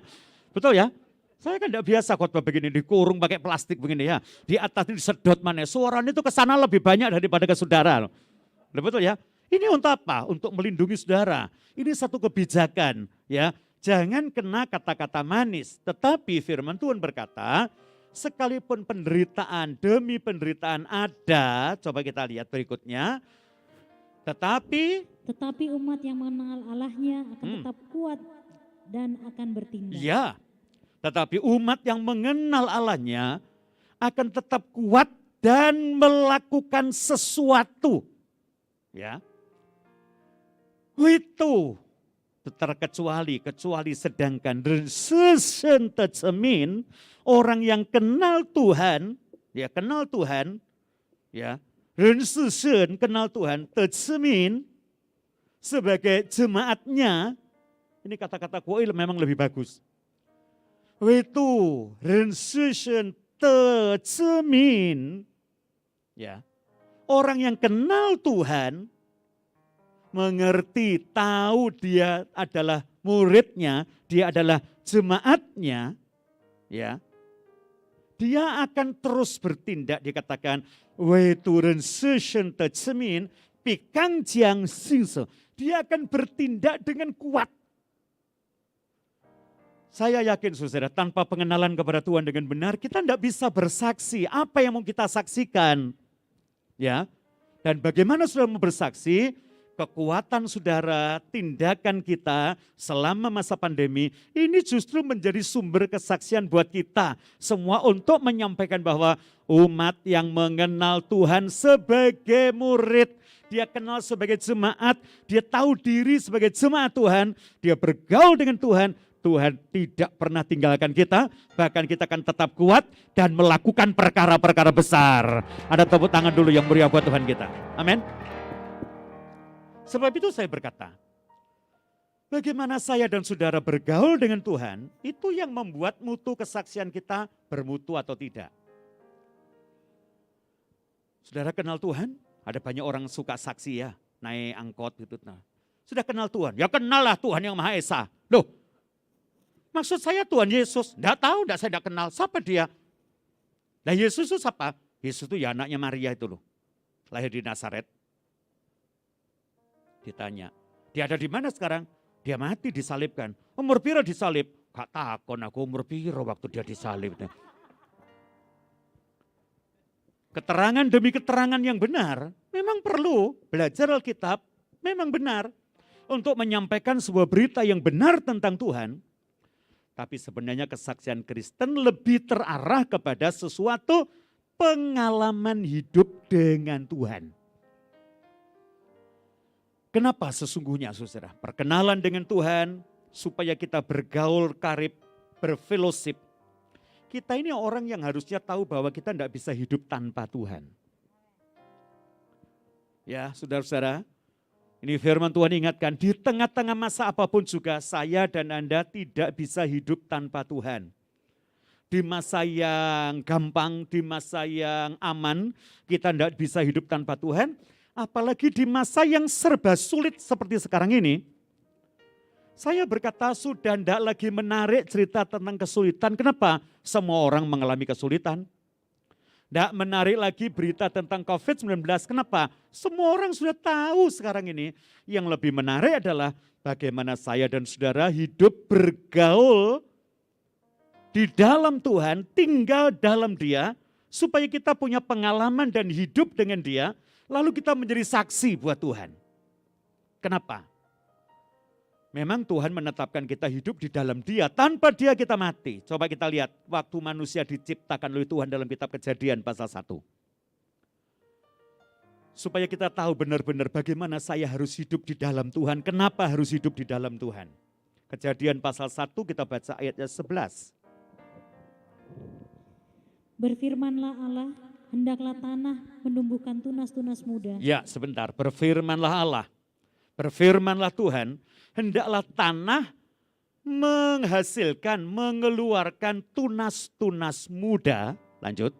Betul ya? Saya kan tidak biasa khotbah begini, dikurung pakai plastik begini ya. Di atas ini disedot mana, suaranya itu ke sana lebih banyak daripada ke saudara. Betul ya? Ini untuk apa? Untuk melindungi saudara. Ini satu kebijakan ya. Jangan kena kata-kata manis. Tetapi firman Tuhan berkata, sekalipun penderitaan demi penderitaan ada, coba kita lihat berikutnya. Tetapi
umat yang mengenal Allahnya akan tetap kuat dan akan bertindak.
ya, tetapi umat yang mengenal Allahnya akan tetap kuat dan melakukan sesuatu. Ya. Itu kecuali sedangkan sesentemin orang yang kenal Tuhan, ya kenal Tuhan, ya, kenal Tuhan, tercemin sebagai jemaatnya, ini kata-kata Koil memang lebih bagus. Itu tercemin, ya, orang yang kenal Tuhan, mengerti, tahu dia adalah muridnya, dia adalah jemaatnya, ya. Dia akan terus bertindak, dikatakan, dia akan bertindak dengan kuat. Saya yakin saudara, tanpa pengenalan kepada Tuhan dengan benar, kita tidak bisa bersaksi apa yang mau kita saksikan. Ya. Dan bagaimana saudara mau bersaksi? Kekuatan saudara, tindakan kita selama masa pandemi, ini justru menjadi sumber kesaksian buat kita. Semua untuk menyampaikan bahwa umat yang mengenal Tuhan sebagai murid, dia kenal sebagai jemaat, dia tahu diri sebagai jemaat Tuhan, dia bergaul dengan Tuhan, Tuhan tidak pernah tinggalkan kita, bahkan kita akan tetap kuat dan melakukan perkara-perkara besar. Ada tepuk tangan dulu yang meriah buat Tuhan kita. Amin. Sebab itu saya berkata, bagaimana saya dan saudara bergaul dengan Tuhan, itu yang membuat mutu kesaksian kita bermutu atau tidak. Saudara kenal Tuhan, ada banyak orang suka saksi ya, naik angkot gitu. Nah, sudah kenal Tuhan, ya kenal lah Tuhan yang Maha Esa. Loh, maksud saya Tuhan Yesus, enggak tahu, saya enggak kenal, siapa dia? Nah Yesus itu siapa? Yesus itu ya anaknya Maria itu loh, lahir di Nazaret. Ditanya, dia ada di mana sekarang? Dia mati disalibkan. Umur piro disalib? Gak takon aku umur piro waktu dia disalib. Keterangan demi keterangan yang benar, memang perlu belajar Alkitab, memang benar. Untuk menyampaikan sebuah berita yang benar tentang Tuhan. Tapi sebenarnya kesaksian Kristen lebih terarah kepada sesuatu pengalaman hidup dengan Tuhan. Kenapa sesungguhnya saudara? Perkenalan dengan Tuhan supaya kita bergaul karib, berfellowship. Kita ini orang yang harusnya tahu bahwa kita tidak bisa hidup tanpa Tuhan. Ya saudara-saudara, ini firman Tuhan ingatkan, di tengah-tengah masa apapun juga saya dan Anda tidak bisa hidup tanpa Tuhan. Di masa yang gampang, di masa yang aman, kita tidak bisa hidup tanpa Tuhan. Apalagi di masa yang serba sulit seperti sekarang ini, saya berkata sudah tidak lagi menarik cerita tentang kesulitan. Kenapa? Semua orang mengalami kesulitan. Tidak menarik lagi berita tentang COVID-19. Kenapa? Semua orang sudah tahu sekarang ini. Yang lebih menarik adalah bagaimana saya dan saudara hidup bergaul di dalam Tuhan, tinggal dalam Dia, supaya kita punya pengalaman dan hidup dengan Dia. Lalu kita menjadi saksi buat Tuhan. Kenapa? Memang Tuhan menetapkan kita hidup di dalam Dia. Tanpa Dia kita mati. Coba kita lihat waktu manusia diciptakan oleh Tuhan dalam kitab Kejadian pasal 1. Supaya kita tahu benar-benar bagaimana saya harus hidup di dalam Tuhan. Kenapa harus hidup di dalam Tuhan? Kejadian pasal 1 kita baca ayatnya 11.
Berfirmanlah Allah, hendaklah tanah menumbuhkan tunas-tunas muda.
Ya, sebentar. Berfirmanlah Allah. Berfirmanlah Tuhan, hendaklah tanah menghasilkan, mengeluarkan tunas-tunas muda. Lanjut.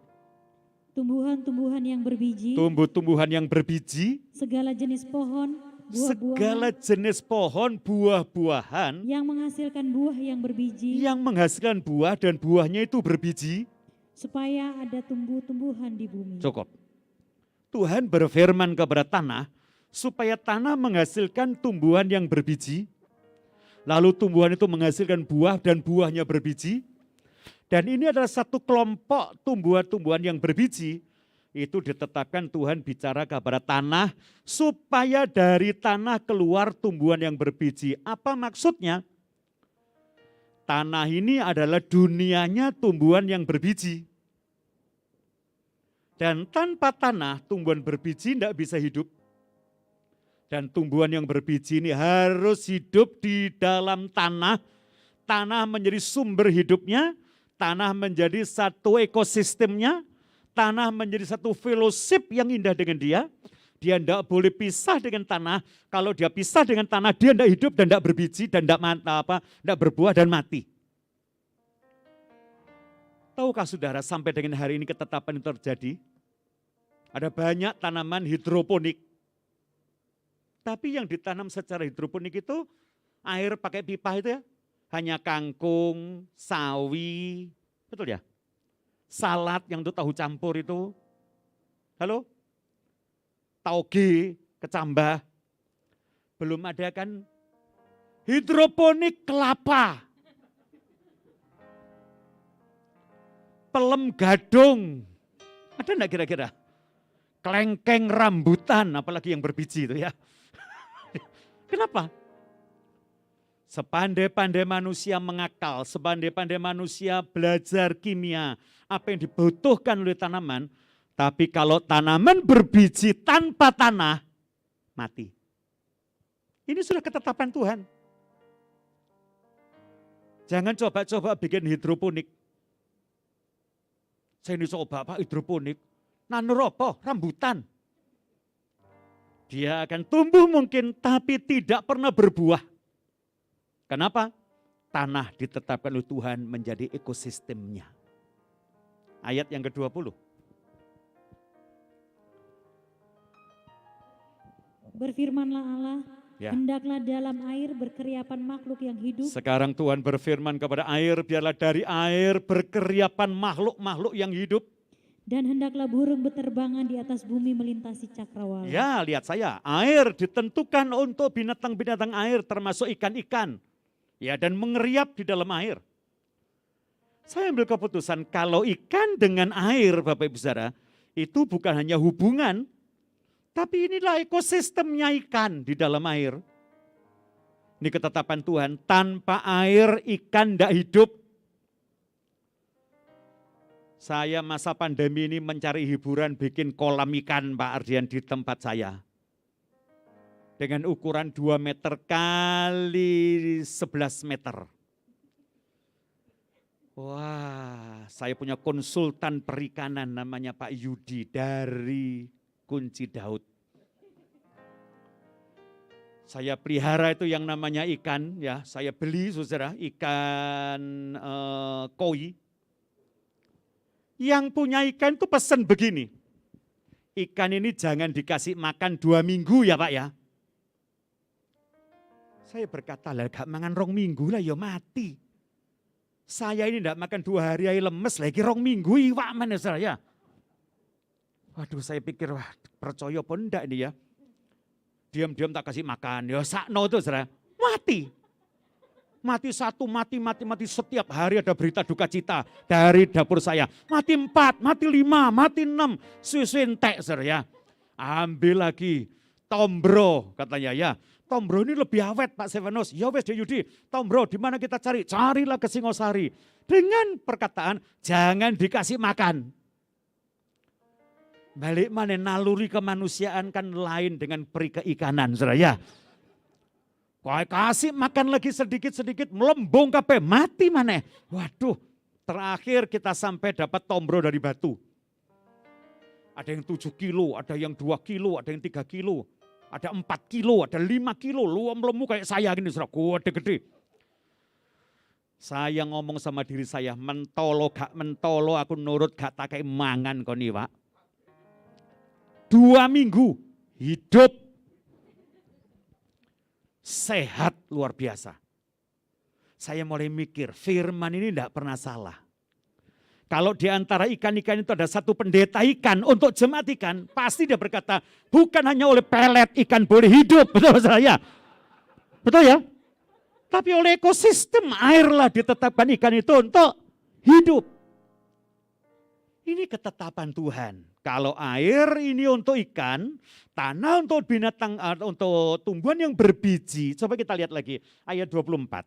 Tumbuhan-tumbuhan yang berbiji,
Tumbuh-tumbuhan yang berbiji,
segala jenis pohon,
segala
buah-buahan
jenis pohon, buah-buahan
yang menghasilkan buah yang berbiji,
yang menghasilkan buah dan buahnya itu berbiji.
supaya ada tumbuh-tumbuhan di bumi.
Cukup. Tuhan berfirman kepada tanah, supaya tanah menghasilkan tumbuhan yang berbiji. Lalu tumbuhan itu menghasilkan buah dan buahnya berbiji. Dan ini adalah satu kelompok tumbuhan-tumbuhan yang berbiji. Itu ditetapkan Tuhan bicara kepada tanah, supaya dari tanah keluar tumbuhan yang berbiji. Apa maksudnya? Tanah ini adalah dunianya tumbuhan yang berbiji. Dan tanpa tanah, tumbuhan berbiji tidak bisa hidup. Dan tumbuhan yang berbiji ini harus hidup di dalam tanah. Tanah menjadi sumber hidupnya, tanah menjadi satu ekosistemnya, tanah menjadi satu fellowship yang indah dengan dia. Dia tidak boleh pisah dengan tanah. Kalau dia pisah dengan tanah, dia tidak hidup dan tidak berbiji dan tidak berbuah dan mati. Tahukah saudara, sampai dengan hari ini ketetapan itu terjadi? Ada banyak tanaman hidroponik. Tapi yang ditanam secara hidroponik itu air pakai pipa itu ya. Hanya kangkung, sawi, betul ya? Salad yang itu tahu campur itu. Halo? Tauge, kecambah. Belum ada kan hidroponik kelapa. Pelem gadung. Ada enggak kira-kira? Kelengkeng rambutan, apalagi yang berbiji itu ya. Kenapa? Sepandai-pandai manusia mengakal, sepandai-pandai manusia belajar kimia, apa yang dibutuhkan oleh tanaman, tapi kalau tanaman berbiji tanpa tanah, mati. Ini sudah ketetapan Tuhan. Jangan coba-coba bikin hidroponik. Saya ini coba Pak hidroponik, nanur apa? Rambutan. Dia akan tumbuh mungkin tapi tidak pernah berbuah. Kenapa? Tanah ditetapkan oleh Tuhan menjadi ekosistemnya. Ayat yang ke-20.
Berfirmanlah Allah,
Ya.
hendaklah dalam air berkeriapan makhluk yang hidup,
Sekarang Tuhan berfirman kepada air, biarlah dari air berkeriapan makhluk-makhluk yang hidup.
dan hendaklah burung beterbangan di atas bumi melintasi cakrawala.
Ya, lihat saya, air ditentukan untuk binatang-binatang air termasuk ikan-ikan. Ya, dan mengeriap di dalam air. Saya ambil keputusan kalau ikan dengan air Bapak Ibu Saudara, itu bukan hanya hubungan, tapi inilah ekosistemnya ikan di dalam air. Ini ketetapan Tuhan, tanpa air ikan tidak hidup. Saya masa pandemi ini mencari hiburan bikin kolam ikan Pak Ardian di tempat saya. Dengan ukuran 2 meter kali 11 meter. Wah, saya punya konsultan perikanan namanya Pak Yudi dari Kunci Daud. Saya pelihara itu yang namanya ikan, ya saya beli saudara, ikan koi. Yang punya ikan itu pesan begini, ikan ini jangan dikasih makan 2 minggu ya Pak ya. Saya berkata, lah gak mangan 2 minggu lah ya mati. Saya ini tidak makan 2 hari aja lemes, lagi 2 minggu iwak mana saya. Waduh saya pikir, wah percaya pun enggak ini ya. Diam-diam tak kasih makan, ya sakno itu saudara, mati. Mati 1, mati setiap hari ada berita duka cita dari dapur saya. Mati 4, mati 5, mati 6, susu entek saudara ya. Ambil lagi, tombro katanya ya. Tombro ini lebih awet Pak Stefanus. Ya wes Yudi, tombro di mana kita cari? Carilah ke Singosari. Dengan perkataan jangan dikasih makan. Balik mana naluri kemanusiaan kan lain dengan peri keikanan saudara ya. Kau kasih makan lagi sedikit-sedikit melembung kabeh mati mana. Waduh, Terakhir kita sampai dapat tombro dari batu. Ada yang 7 kilo, ada yang 2 kilo, ada yang 3 kilo. Ada 4 kilo, ada 5 kilo. Lemu kayak saya gini, saudara, gede-gede. Saya ngomong sama diri saya, mentolo gak mentolo aku nurut gak tak kayak mangan koni Pak. 2 minggu hidup sehat luar biasa. Saya mulai mikir, firman ini tidak pernah salah. Kalau di antara ikan-ikan itu ada satu pendeta ikan untuk jemaat ikan, pasti dia berkata, bukan hanya oleh pelet ikan boleh hidup, betul saya? Betul ya? Tapi oleh ekosistem airlah ditetapkan ikan itu untuk hidup. Ini ketetapan Tuhan. Kalau air ini untuk ikan, tanah untuk binatang, untuk tumbuhan yang berbiji. Coba kita lihat lagi ayat 24.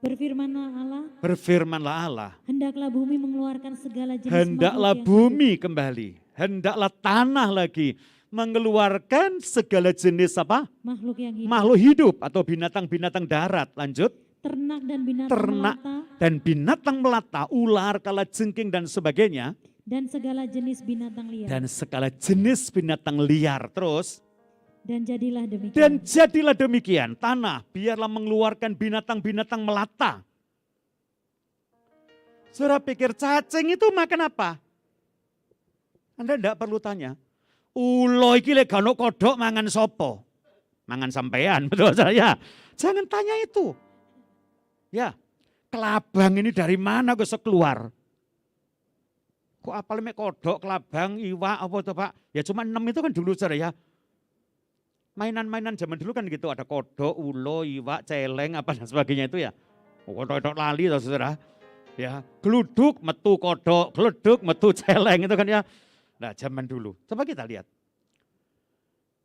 Berfirmanlah Allah,
Berfirmanlah Allah,
hendaklah bumi mengeluarkan segala jenis
hendaklah
makhluk yang
bumi kembali, hendaklah tanah lagi mengeluarkan segala jenis apa?
makhluk yang hidup,
Makhluk hidup atau binatang-binatang darat. Lanjut.
ternak dan binatang
Ternak
melata,
dan binatang melata, ular, kalajengking dan sebagainya.
dan segala jenis binatang liar.
Dan segala jenis binatang liar. Terus.
Dan jadilah demikian.
Dan jadilah demikian. Tanah biarlah mengeluarkan binatang-binatang melata. Saudara pikir cacing itu makan apa? Anda tidak perlu tanya. Ulo iki lek gak ono kodok mangan sopo? Mangan sampean, betul saya. Jangan tanya itu. Ya, kelabang ini dari mana kok keluar? Kok apalagi kodok, kelabang, iwak, apa itu Pak? Ya cuma 6 itu kan dulu saudara ya. Mainan-mainan zaman dulu kan gitu, ada kodok, ulo, iwak, celeng, apa dan sebagainya itu ya. Kodok-kodok lali toh saudara. Ya, geluduk, metu kodok, geluduk, metu celeng itu kan ya. Nah zaman dulu, coba kita lihat.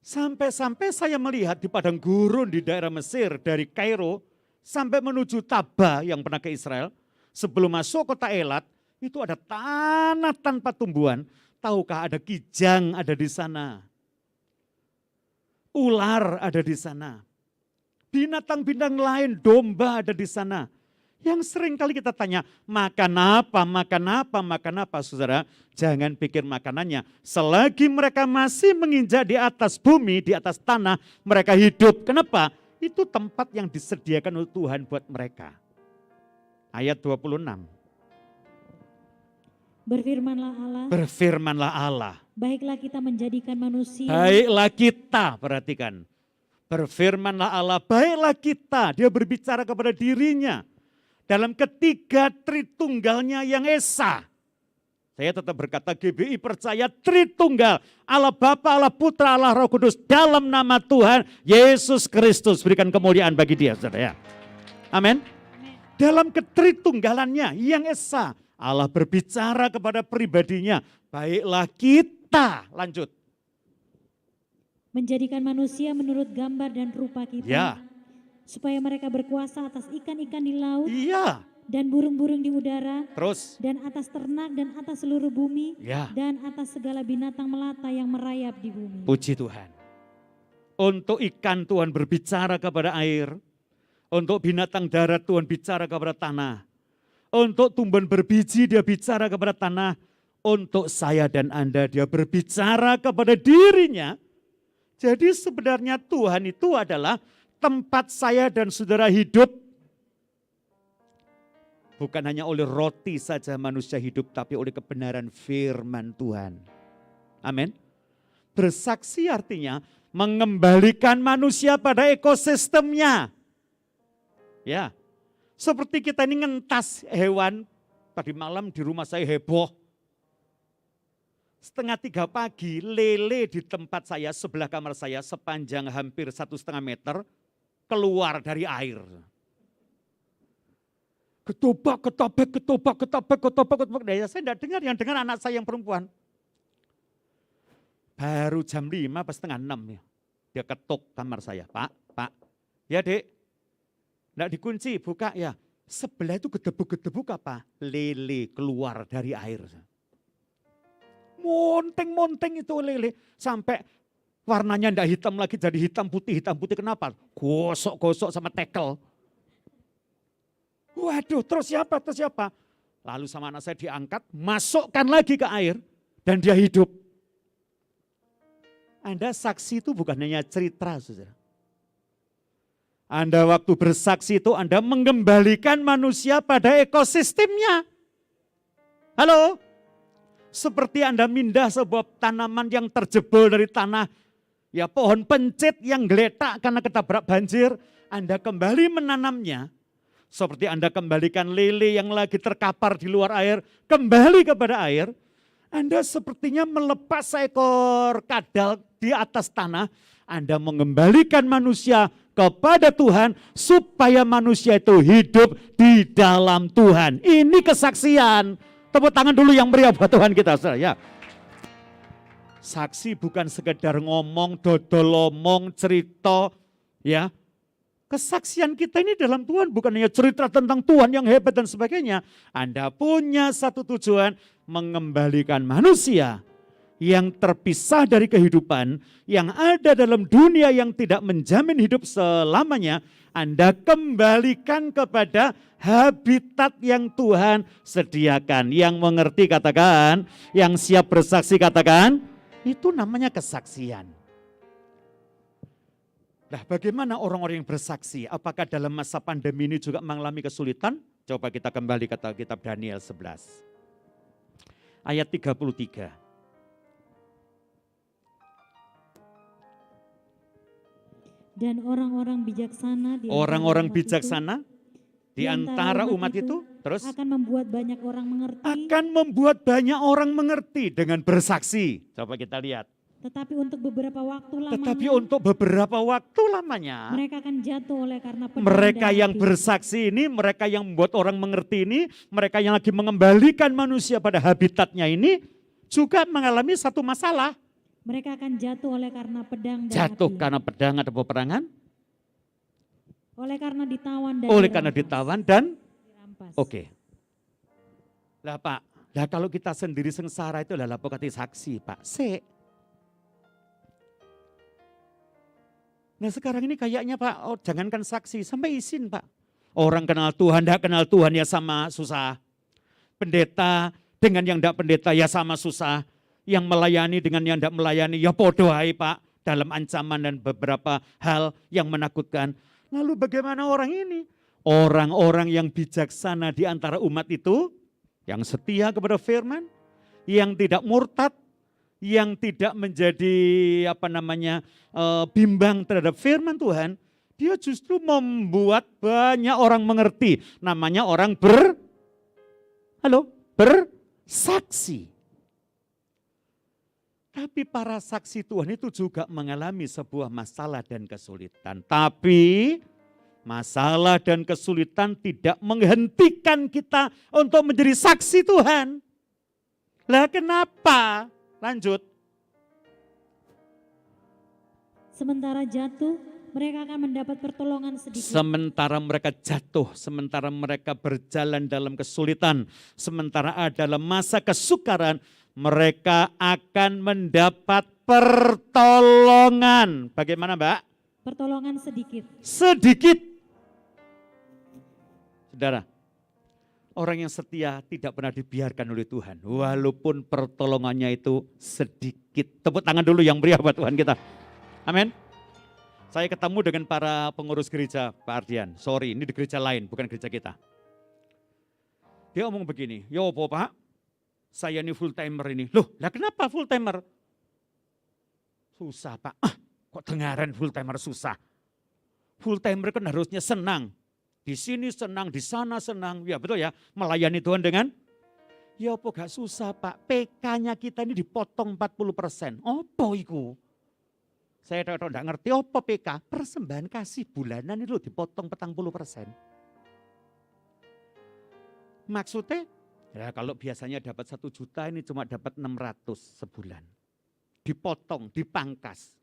Sampai-sampai saya melihat di padang gurun di daerah Mesir dari Kairo sampai menuju Taba yang pernah ke Israel. Sebelum masuk kota Elat, itu ada tanah tanpa tumbuhan. Tahukah ada kijang ada di sana. Ular ada di sana. Binatang-binatang lain, domba ada di sana. Yang sering kali kita tanya, makan apa, makan apa, makan apa, saudara. Jangan pikir makanannya. Selagi mereka masih menginjak di atas bumi, di atas tanah, mereka hidup. Kenapa? Itu tempat yang disediakan oleh Tuhan buat mereka. Ayat 26.
Berfirmanlah Allah,
Berfirmanlah Allah.
baiklah kita menjadikan manusia.
Baiklah kita, perhatikan. Berfirmanlah Allah, baiklah kita. Dia berbicara kepada dirinya. Dalam ketiga Tritunggalnya yang Esa. Saya tetap berkata GBI percaya Tritunggal. Allah Bapa, Allah Putra, Allah Roh Kudus. Dalam nama Tuhan Yesus Kristus. Berikan kemuliaan bagi dia, saudara ya. Amin. Dalam ketritunggalannya yang Esa. Allah berbicara kepada pribadinya. Baiklah kita. Lanjut.
Menjadikan manusia menurut gambar dan rupa kita.
Ya.
Supaya mereka berkuasa atas ikan-ikan di laut.
Iya.
Dan burung-burung di udara.
Terus.
Dan atas ternak dan atas seluruh bumi.
Ya.
Dan atas segala binatang melata yang merayap di bumi.
Puji Tuhan. Untuk ikan Tuhan berbicara kepada air. Untuk binatang darat Tuhan bicara kepada tanah. Untuk tumbuhan berbiji dia bicara kepada tanah. Untuk saya dan Anda dia berbicara kepada dirinya. Jadi sebenarnya Tuhan itu adalah tempat saya dan saudara hidup. Bukan hanya oleh roti saja manusia hidup, tapi oleh kebenaran firman Tuhan. Amin. Bersaksi artinya mengembalikan manusia pada ekosistemnya. Ya, seperti kita ini ngentas hewan. Tadi malam di rumah saya heboh. 2:30 pagi lele di tempat saya, sebelah kamar saya sepanjang hampir 1,5 meter keluar dari air. Ketobak. Saya tidak dengar, yang dengar anak saya yang perempuan. Baru jam 5 pas setengah 6 ya. Dia ketuk kamar saya. Pak. Ya dek, tidak dikunci, buka ya. Sebelah itu gedebuk apa? Lele keluar dari air. Monteng itu lele. Sampai warnanya tidak hitam lagi, jadi hitam putih. Kenapa? Gosok sama tekel. Waduh, terus siapa? Terus siapa? Lalu sama anak saya diangkat, masukkan lagi ke air, dan dia hidup. Anda saksi itu bukan hanya cerita, saudara. Anda waktu bersaksi itu Anda mengembalikan manusia pada ekosistemnya. Halo? Seperti Anda mindah sebuah tanaman yang terjebol dari tanah, ya pohon pencit yang geletak karena ketabrak banjir, Anda kembali menanamnya. Seperti Anda kembalikan lele yang lagi terkapar di luar air, kembali kepada air. Anda sepertinya melepas seekor kadal di atas tanah. Anda mengembalikan manusia kepada Tuhan supaya manusia itu hidup di dalam Tuhan. Ini kesaksian. Tepuk tangan dulu yang meriah buat Tuhan kita, saudara. Ya. Saksi bukan sekedar ngomong, dodol omong, cerita, ya. Kesaksian kita ini dalam Tuhan bukan hanya cerita tentang Tuhan yang hebat dan sebagainya. Anda punya satu tujuan, mengembalikan manusia yang terpisah dari kehidupan, yang ada dalam dunia yang tidak menjamin hidup selamanya. Anda kembalikan kepada habitat yang Tuhan sediakan. Yang mengerti katakan, yang siap bersaksi katakan, itu namanya kesaksian. Nah, bagaimana orang-orang yang bersaksi? Apakah dalam masa pandemi ini juga mengalami kesulitan? Coba kita kembali ke kitab Daniel 11. Ayat 33.
Dan orang-orang bijaksana
di antara umat itu terus
akan membuat banyak orang mengerti.
Akan membuat banyak orang mengerti dengan bersaksi. Coba kita lihat.
Tetapi untuk beberapa waktu lamanya,
mereka
akan jatuh oleh karena pedang
mereka
dan
yang
api.
bersaksi ini, mereka yang membuat orang mengerti ini, mereka yang lagi mengembalikan manusia pada habitatnya ini juga mengalami satu masalah.
Mereka akan jatuh oleh karena pedang dan
Jatuh
api.
karena pedang atau peperangan?
Oleh karena ditawan dan dirampas.
Oke. Lah Pak, lah kalau kita sendiri sengsara itu adalah pokati saksi Pak. Nah sekarang ini kayaknya Pak, jangankan saksi, sampai izin Pak. Orang kenal Tuhan, tidak kenal Tuhan ya sama susah. Pendeta dengan yang tidak pendeta ya sama susah. Yang melayani dengan yang tidak melayani ya podo hai Pak. Dalam ancaman dan beberapa hal yang menakutkan. Lalu bagaimana orang ini? Orang-orang yang bijaksana di antara umat itu, yang setia kepada firman, yang tidak murtad, yang tidak menjadi bimbang terhadap firman Tuhan, dia justru membuat banyak orang mengerti. Namanya orang bersaksi. Tapi para saksi Tuhan itu juga mengalami sebuah masalah dan kesulitan. Tapi masalah dan kesulitan tidak menghentikan kita untuk menjadi saksi Tuhan. Lah kenapa? Lanjut.
Sementara jatuh, mereka akan mendapat pertolongan sedikit.
Sementara mereka jatuh, sementara mereka berjalan dalam kesulitan, sementara ada dalam masa kesukaran, mereka akan mendapat pertolongan. Bagaimana Mbak?
Pertolongan sedikit.
Sedikit. Saudara, orang yang setia tidak pernah dibiarkan oleh Tuhan. Walaupun pertolongannya itu sedikit. Tepuk tangan dulu yang meriah buat Tuhan kita. Amin. Saya ketemu dengan para pengurus gereja Pak Ardian. Sorry, ini di gereja lain, bukan gereja kita. Dia ngomong begini, yo Pak, saya ini full timer ini. Loh, lah kenapa full timer? Susah Pak. Kok dengaran full timer susah? Full timer kan harusnya senang. Di sini senang, di sana senang. Ya betul ya, melayani Tuhan dengan. Ya apa gak susah Pak, PK-nya kita ini dipotong 40%. Apa itu? Saya tidak ngerti apa PK, persembahan kasih bulanan itu dipotong 40%. Maksudnya, ya kalau biasanya dapat 1 juta ini cuma dapat 600 sebulan. Dipotong, dipangkas.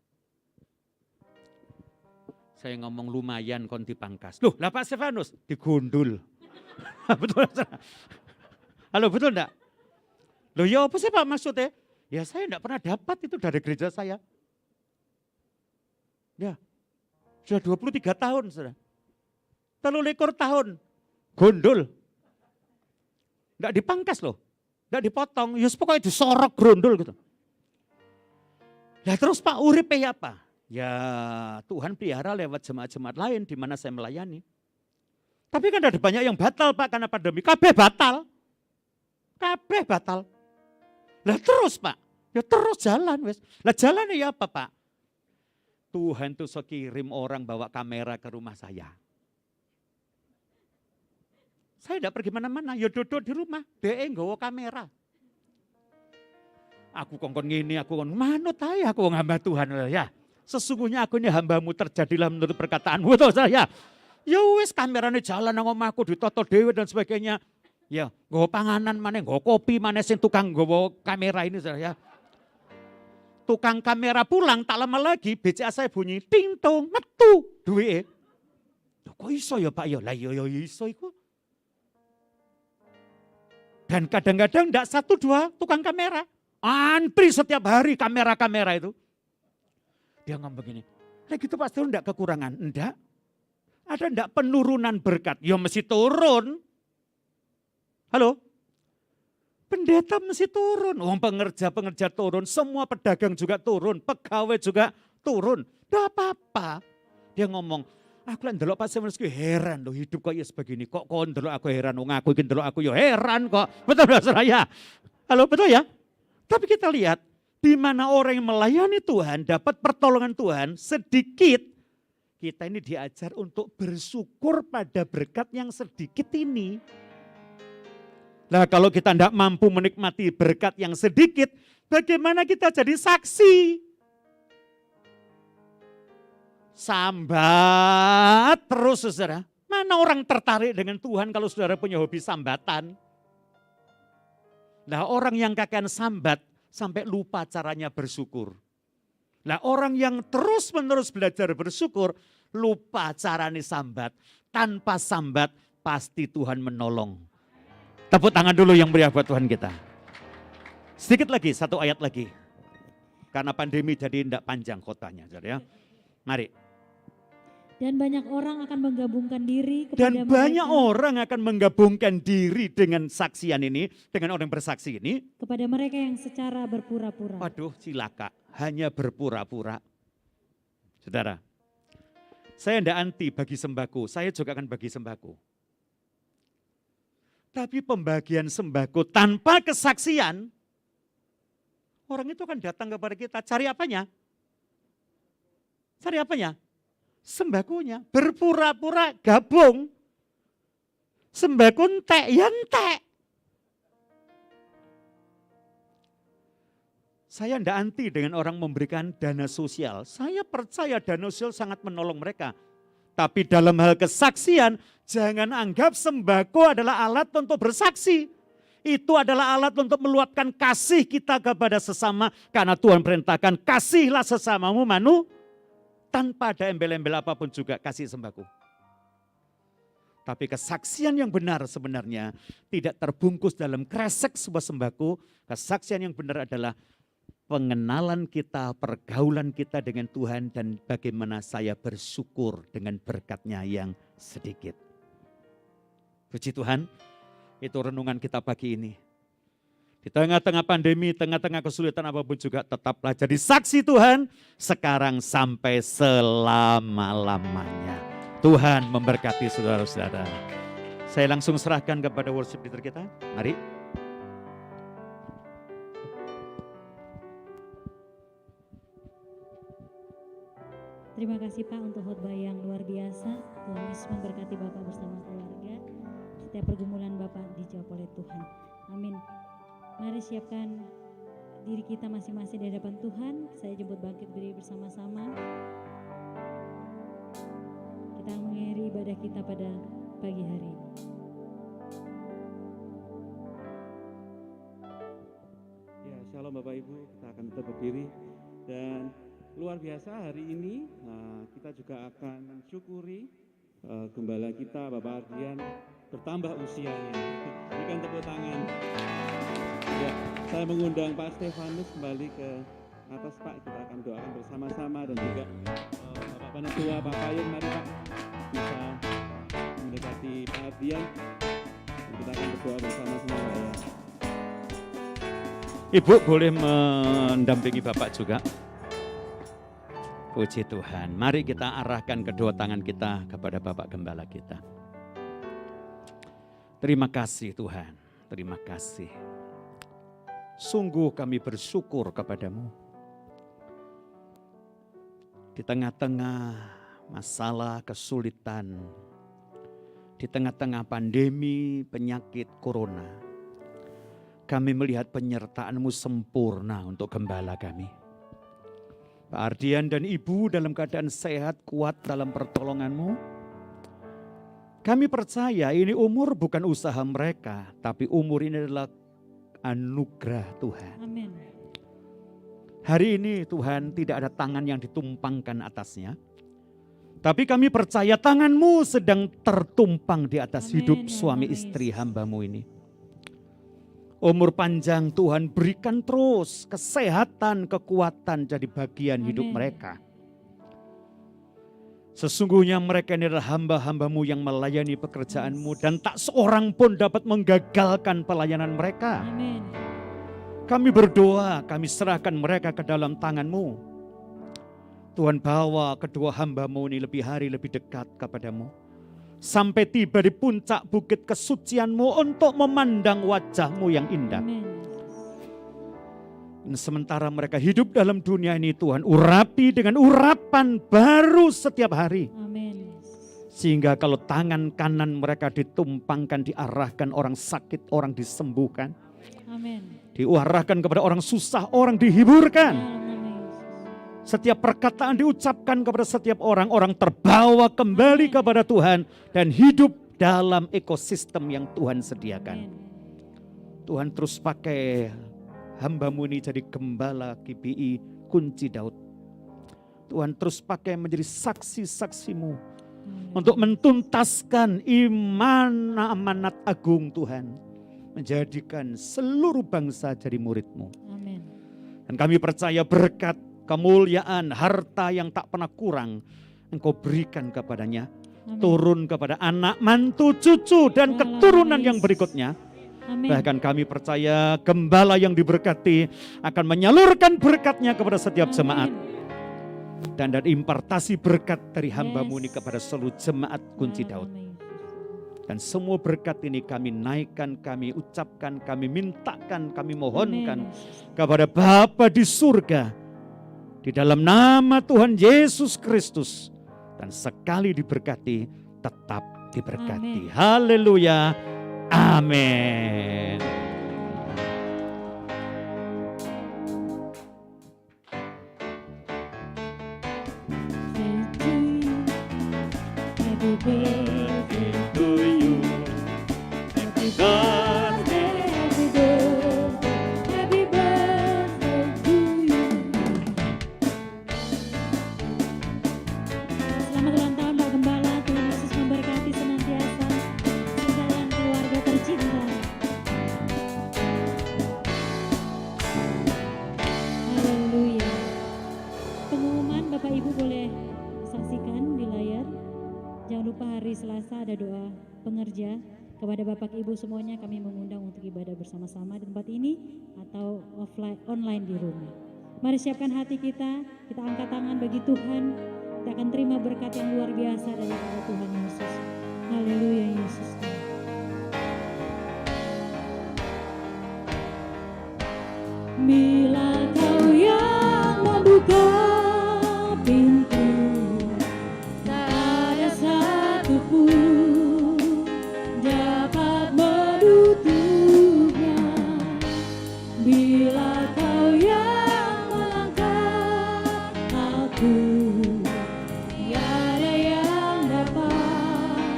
Saya ngomong lumayan kon dipangkas. Loh, lah Pak Stefanus digundul. Betul. Halo, betul enggak? Loh ya apa sih Pak maksudnya? Ya saya enggak pernah dapat itu dari gereja saya. Ya, sudah 23 tahun sudah. 23 tahun. Gondol. Enggak dipangkas loh. Enggak dipotong. Ya pokoknya disorok grundul gitu. Ya terus Pak urip ya apa? Ya Tuhan pelihara lewat jemaat-jemaat lain di mana saya melayani. Tapi kan ada banyak yang batal Pak karena pandemi. Kabeh batal. Kabeh batal. Lah terus Pak. Ya terus jalan wes. Lah jalan ya apa Pak? Tuhan tuh kirim orang bawa kamera ke rumah saya. Saya tidak pergi mana-mana, ya duduk di rumah, dia nggawa kamera. Aku kongkon gini, aku kongkon manut aja, aku hamba Tuhan ya. Sesungguhnya aku ini hambamu terjadilah menurut perkataanmu tuh saya. Ya wes kameranya jalan nang omahku ditoto dewe dan sebagainya. Ya, nggawa panganan mana, nggawa kopi mana sing tukang nggawa kamera ini saya. Tukang kamera pulang tak lama lagi BCA saya bunyi ting tong metu duwe. Kok iso ya Pak ya? Lah ya iso iku. Dan kadang-kadang enggak 1-2 tukang kamera. Antri setiap hari kamera-kamera itu. Dia ngomong begini, "Lah gitu Pastor enggak kekurangan?" Enggak. Ada enggak penurunan berkat? Ya mesti turun. Halo? Pendeta mesti turun. Pengerja-pengerja turun, semua pedagang juga turun, pegawai juga turun. Enggak apa-apa. Dia ngomong, aku lah ndelok Pak Samuel heran loh hidup kok ya sebegini. Kok ndelok aku heran, aku iki ndelok aku ya heran kok. Betul enggak Saudara? Halo, betul ya? Tapi kita lihat di mana orang yang melayani Tuhan dapat pertolongan Tuhan sedikit. Kita ini diajar untuk bersyukur pada berkat yang sedikit ini. Nah kalau kita tidak mampu menikmati berkat yang sedikit, bagaimana kita jadi saksi? Sambat terus saudara. Mana orang tertarik dengan Tuhan kalau saudara punya hobi sambatan? Nah orang yang kakean sambat sampai lupa caranya bersyukur. Nah orang yang terus menerus belajar bersyukur lupa caranya sambat. Tanpa sambat pasti Tuhan menolong. Tepuk tangan dulu yang meriah buat Tuhan kita. Sedikit lagi, satu ayat lagi. Karena pandemi jadi tidak panjang khotbahnya. Ya. Mari.
Dan banyak orang akan menggabungkan diri kepada
Dan banyak
mereka,
orang akan menggabungkan diri dengan saksian ini, dengan orang bersaksi ini.
kepada mereka yang secara berpura-pura.
Waduh cilaka, hanya berpura-pura. Saudara, saya tidak anti bagi sembako, saya juga akan bagi sembako. Tapi pembagian sembako tanpa kesaksian, orang itu akan datang kepada kita, cari apanya? Cari apanya? Sembakonya, berpura-pura gabung. Sembako entek, ya entek. Saya tidak anti dengan orang memberikan dana sosial. Saya percaya dana sosial sangat menolong mereka. Tapi dalam hal kesaksian, jangan anggap sembako adalah alat untuk bersaksi. Itu adalah alat untuk meluapkan kasih kita kepada sesama. Karena Tuhan perintahkan, kasihlah sesamamu tanpa ada embel-embel apapun juga kasih sembako. Tapi kesaksian yang benar sebenarnya tidak terbungkus dalam kresek sebuah sembako. Kesaksian yang benar adalah pengenalan kita, pergaulan kita dengan Tuhan dan bagaimana saya bersyukur dengan berkat-Nya yang sedikit. Puji Tuhan, itu renungan kita pagi ini. Di tengah-tengah pandemi, tengah-tengah kesulitan apapun juga tetaplah jadi saksi Tuhan sekarang sampai selama-lamanya. Tuhan memberkati saudara-saudara. Saya langsung serahkan kepada worship leader kita. Mari.
Terima kasih Pak untuk khotbah yang luar biasa. Tuhan Yesus memberkati Bapak bersama keluarga. Setiap pergumulan Bapak dijawab oleh Tuhan. Amin. Mari siapkan diri kita masing-masing di hadapan Tuhan. Saya jemput bangkit berdiri bersama-sama. Kita mengakhiri ibadah kita pada pagi hari ini.
Ya, shalom Bapak Ibu, kita akan tetap berdiri dan luar biasa hari ini kita juga akan mensyukuri gembala kita Bapak Ardian bertambah usianya. Berikan tepuk tangan. Ya, saya mengundang Pak Stefanus kembali ke atas Pak, kita akan doakan bersama-sama dan juga Bapak Penetua, Pak Payung, mari Pak bisa mendekati memberkati Pak Ardian. Kita akan berdoa bersama-sama Pak ya.
Ibu boleh mendampingi Bapak juga. Puji Tuhan. Mari kita arahkan kedua tangan kita kepada Bapak Gembala kita. Terima kasih Tuhan. Terima kasih. Sungguh kami bersyukur kepadamu. Di tengah-tengah masalah, kesulitan, di tengah-tengah pandemi, penyakit corona, kami melihat penyertaan-Mu sempurna untuk gembala kami. Pak Ardian dan Ibu dalam keadaan sehat, kuat dalam pertolongan-Mu. Kami percaya ini umur bukan usaha mereka, tapi umur ini adalah anugerah Tuhan.
Amin.
Hari ini Tuhan tidak ada tangan yang ditumpangkan atasnya. Tapi kami percaya tangan-Mu sedang tertumpang di atas
Amin,
hidup
ya
suami
Tuhan
istri
Yesus.
hamba-Mu ini. Umur panjang Tuhan, berikan terus kesehatan, kekuatan jadi bagian hidup
Amin.
mereka. Sesungguhnya mereka ini adalah hamba-hamba-Mu yang melayani pekerjaan-Mu dan tak seorang pun dapat menggagalkan pelayanan mereka.
Amin.
Kami berdoa, kami serahkan mereka ke dalam tangan-Mu. Tuhan bawa kedua hamba-Mu ini lebih hari lebih dekat kepadamu. Sampai tiba di puncak bukit kesucian-Mu untuk memandang wajah-Mu yang indah.
Amin.
Dan sementara mereka hidup dalam dunia ini Tuhan, urapi dengan urapan baru setiap hari.
Amin.
Sehingga kalau tangan kanan mereka ditumpangkan, diarahkan orang sakit, orang disembuhkan.
Amin.
Diarahkan kepada orang susah, orang dihiburkan.
Dalam nama Yesus.
Setiap perkataan diucapkan kepada setiap orang, orang terbawa kembali kepada Tuhan dan hidup dalam ekosistem yang Tuhan sediakan.
Amin.
Tuhan terus pakai hamba-Mu ini jadi gembala GBI Kunci Daud. Tuhan terus pakai menjadi saksi-saksi-Mu untuk mentuntaskan iman amanat agung Tuhan. Menjadikan seluruh bangsa jadi murid-Mu.
Amin.
Dan kami percaya berkat, kemuliaan, harta yang tak pernah kurang Engkau berikan kepadanya.
Amin.
Turun kepada anak, mantu, cucu, dan
Dalam
keturunan
nama
yang
Yesus.
berikutnya.
Amin.
Bahkan kami percaya gembala yang diberkati akan menyalurkan berkatnya kepada setiap jemaat.
Amin.
Dan dari impartasi berkat dari hamba-Mu ini
Yes.
kepada seluruh jemaat Kunci
Dalam
Daud.
nama Yesus.
Dan semua berkat ini kami naikkan, kami ucapkan, kami mintakan, kami mohonkan
Amin, Yesus.
kepada Bapa di surga. Di dalam nama Tuhan Yesus Kristus. Dan sekali diberkati, tetap diberkati.
Amin.
Haleluya. Amin.
Happy birthday
To you.
Happy birthday, happy birthday, happy birthday to you. Selamat ulang tahun Pak Gembala, Tuhan Yesus memberkati senantiasa sekalian keluarga tercinta. Haleluya. Pengumuman Bapak Ibu boleh saksikan di layar. Jangan lupa hari Selasa ada doa pengerja. Kepada Bapak Ibu semuanya kami mengundang untuk ibadah bersama-sama di tempat ini atau offline online di rumah. Mari siapkan hati kita angkat tangan bagi Tuhan. Kita akan terima berkat yang luar biasa daripada Tuhan Yesus. Haleluya Yesus. Bila kau yang membuka pintu, tak ada satupun dapat menutupnya. Bila kau yang melangkah aku, tiada yang dapat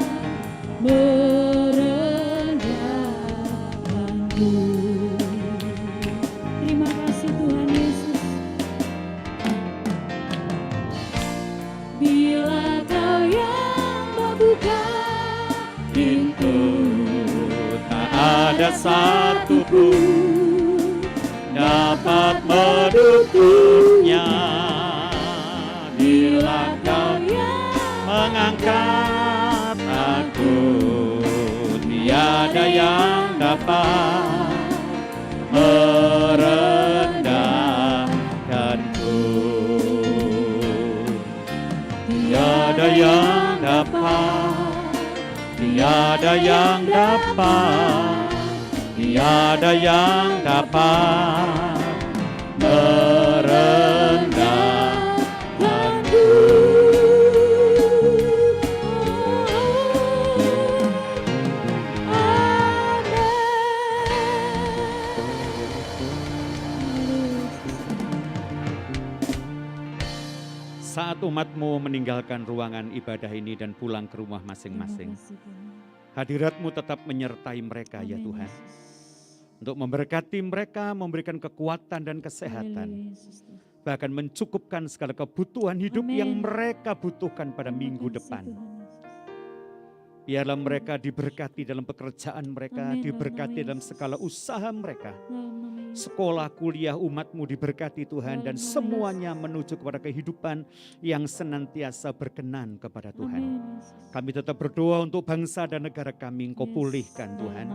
merendahkanku. Terima kasih Tuhan Yesus. Bila kau yang membuka pintu,
Tak ada satupun dapat menutupnya. Bila kau
yang
mengangkat aku, tiada yang dapat merendahkanku. Tiada yang dapat, tiada yang dapat, tiada yang dapat merendahkanku. Saat umatmu meninggalkan ruangan ibadah ini dan pulang ke rumah masing-masing, hadirat-Mu tetap menyertai mereka ya Tuhan. Untuk memberkati mereka, memberikan kekuatan dan kesehatan. Bahkan mencukupkan segala kebutuhan hidup yang mereka butuhkan pada minggu depan. Biarlah mereka diberkati dalam pekerjaan mereka, diberkati dalam segala usaha mereka. Sekolah, kuliah umat-Mu diberkati Tuhan, dan semuanya menuju kepada kehidupan yang senantiasa berkenan kepada Tuhan. Kami tetap berdoa untuk bangsa dan negara kami, Engkau pulihkan Tuhan.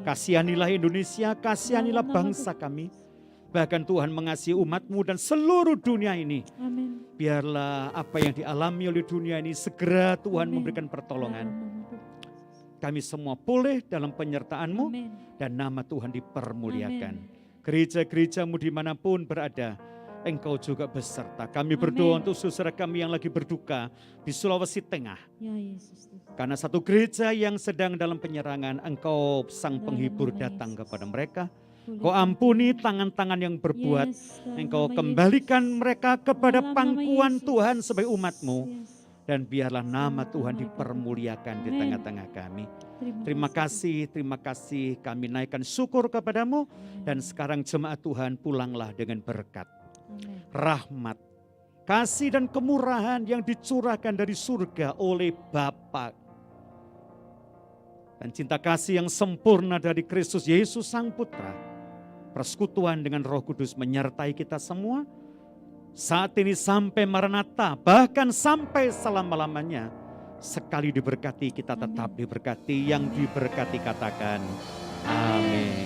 Kasihanilah Indonesia, kasihanilah bangsa kami. Bahkan Tuhan mengasihi umat-Mu dan seluruh dunia ini. Biarlah apa yang dialami oleh dunia ini segera Tuhan memberikan pertolongan. Kami semua pulih dalam penyertaan-Mu dan nama Tuhan dipermuliakan. Gereja-gereja-Mu dimanapun berada, Engkau juga beserta. Kami berdoa untuk saudara kami yang lagi berduka di Sulawesi Tengah. Karena satu gereja yang sedang dalam penyerangan, Engkau sang penghibur datang kepada mereka. Kau ampuni tangan-tangan yang berbuat. Engkau kembalikan mereka kepada pangkuan Tuhan sebagai umat-Mu. Dan biarlah nama Tuhan dipermuliakan di tengah-tengah kami. Terima kasih kami naikkan syukur kepadamu. Dan sekarang jemaat Tuhan pulanglah dengan berkat, rahmat, kasih dan kemurahan yang dicurahkan dari surga oleh Bapa. Dan cinta kasih yang sempurna dari Kristus Yesus Sang Putra. Persekutuan dengan Roh Kudus menyertai kita semua. Saat ini sampai Maranatha, bahkan sampai selama-lamanya. Sekali diberkati, kita tetap diberkati. Yang diberkati katakan amin.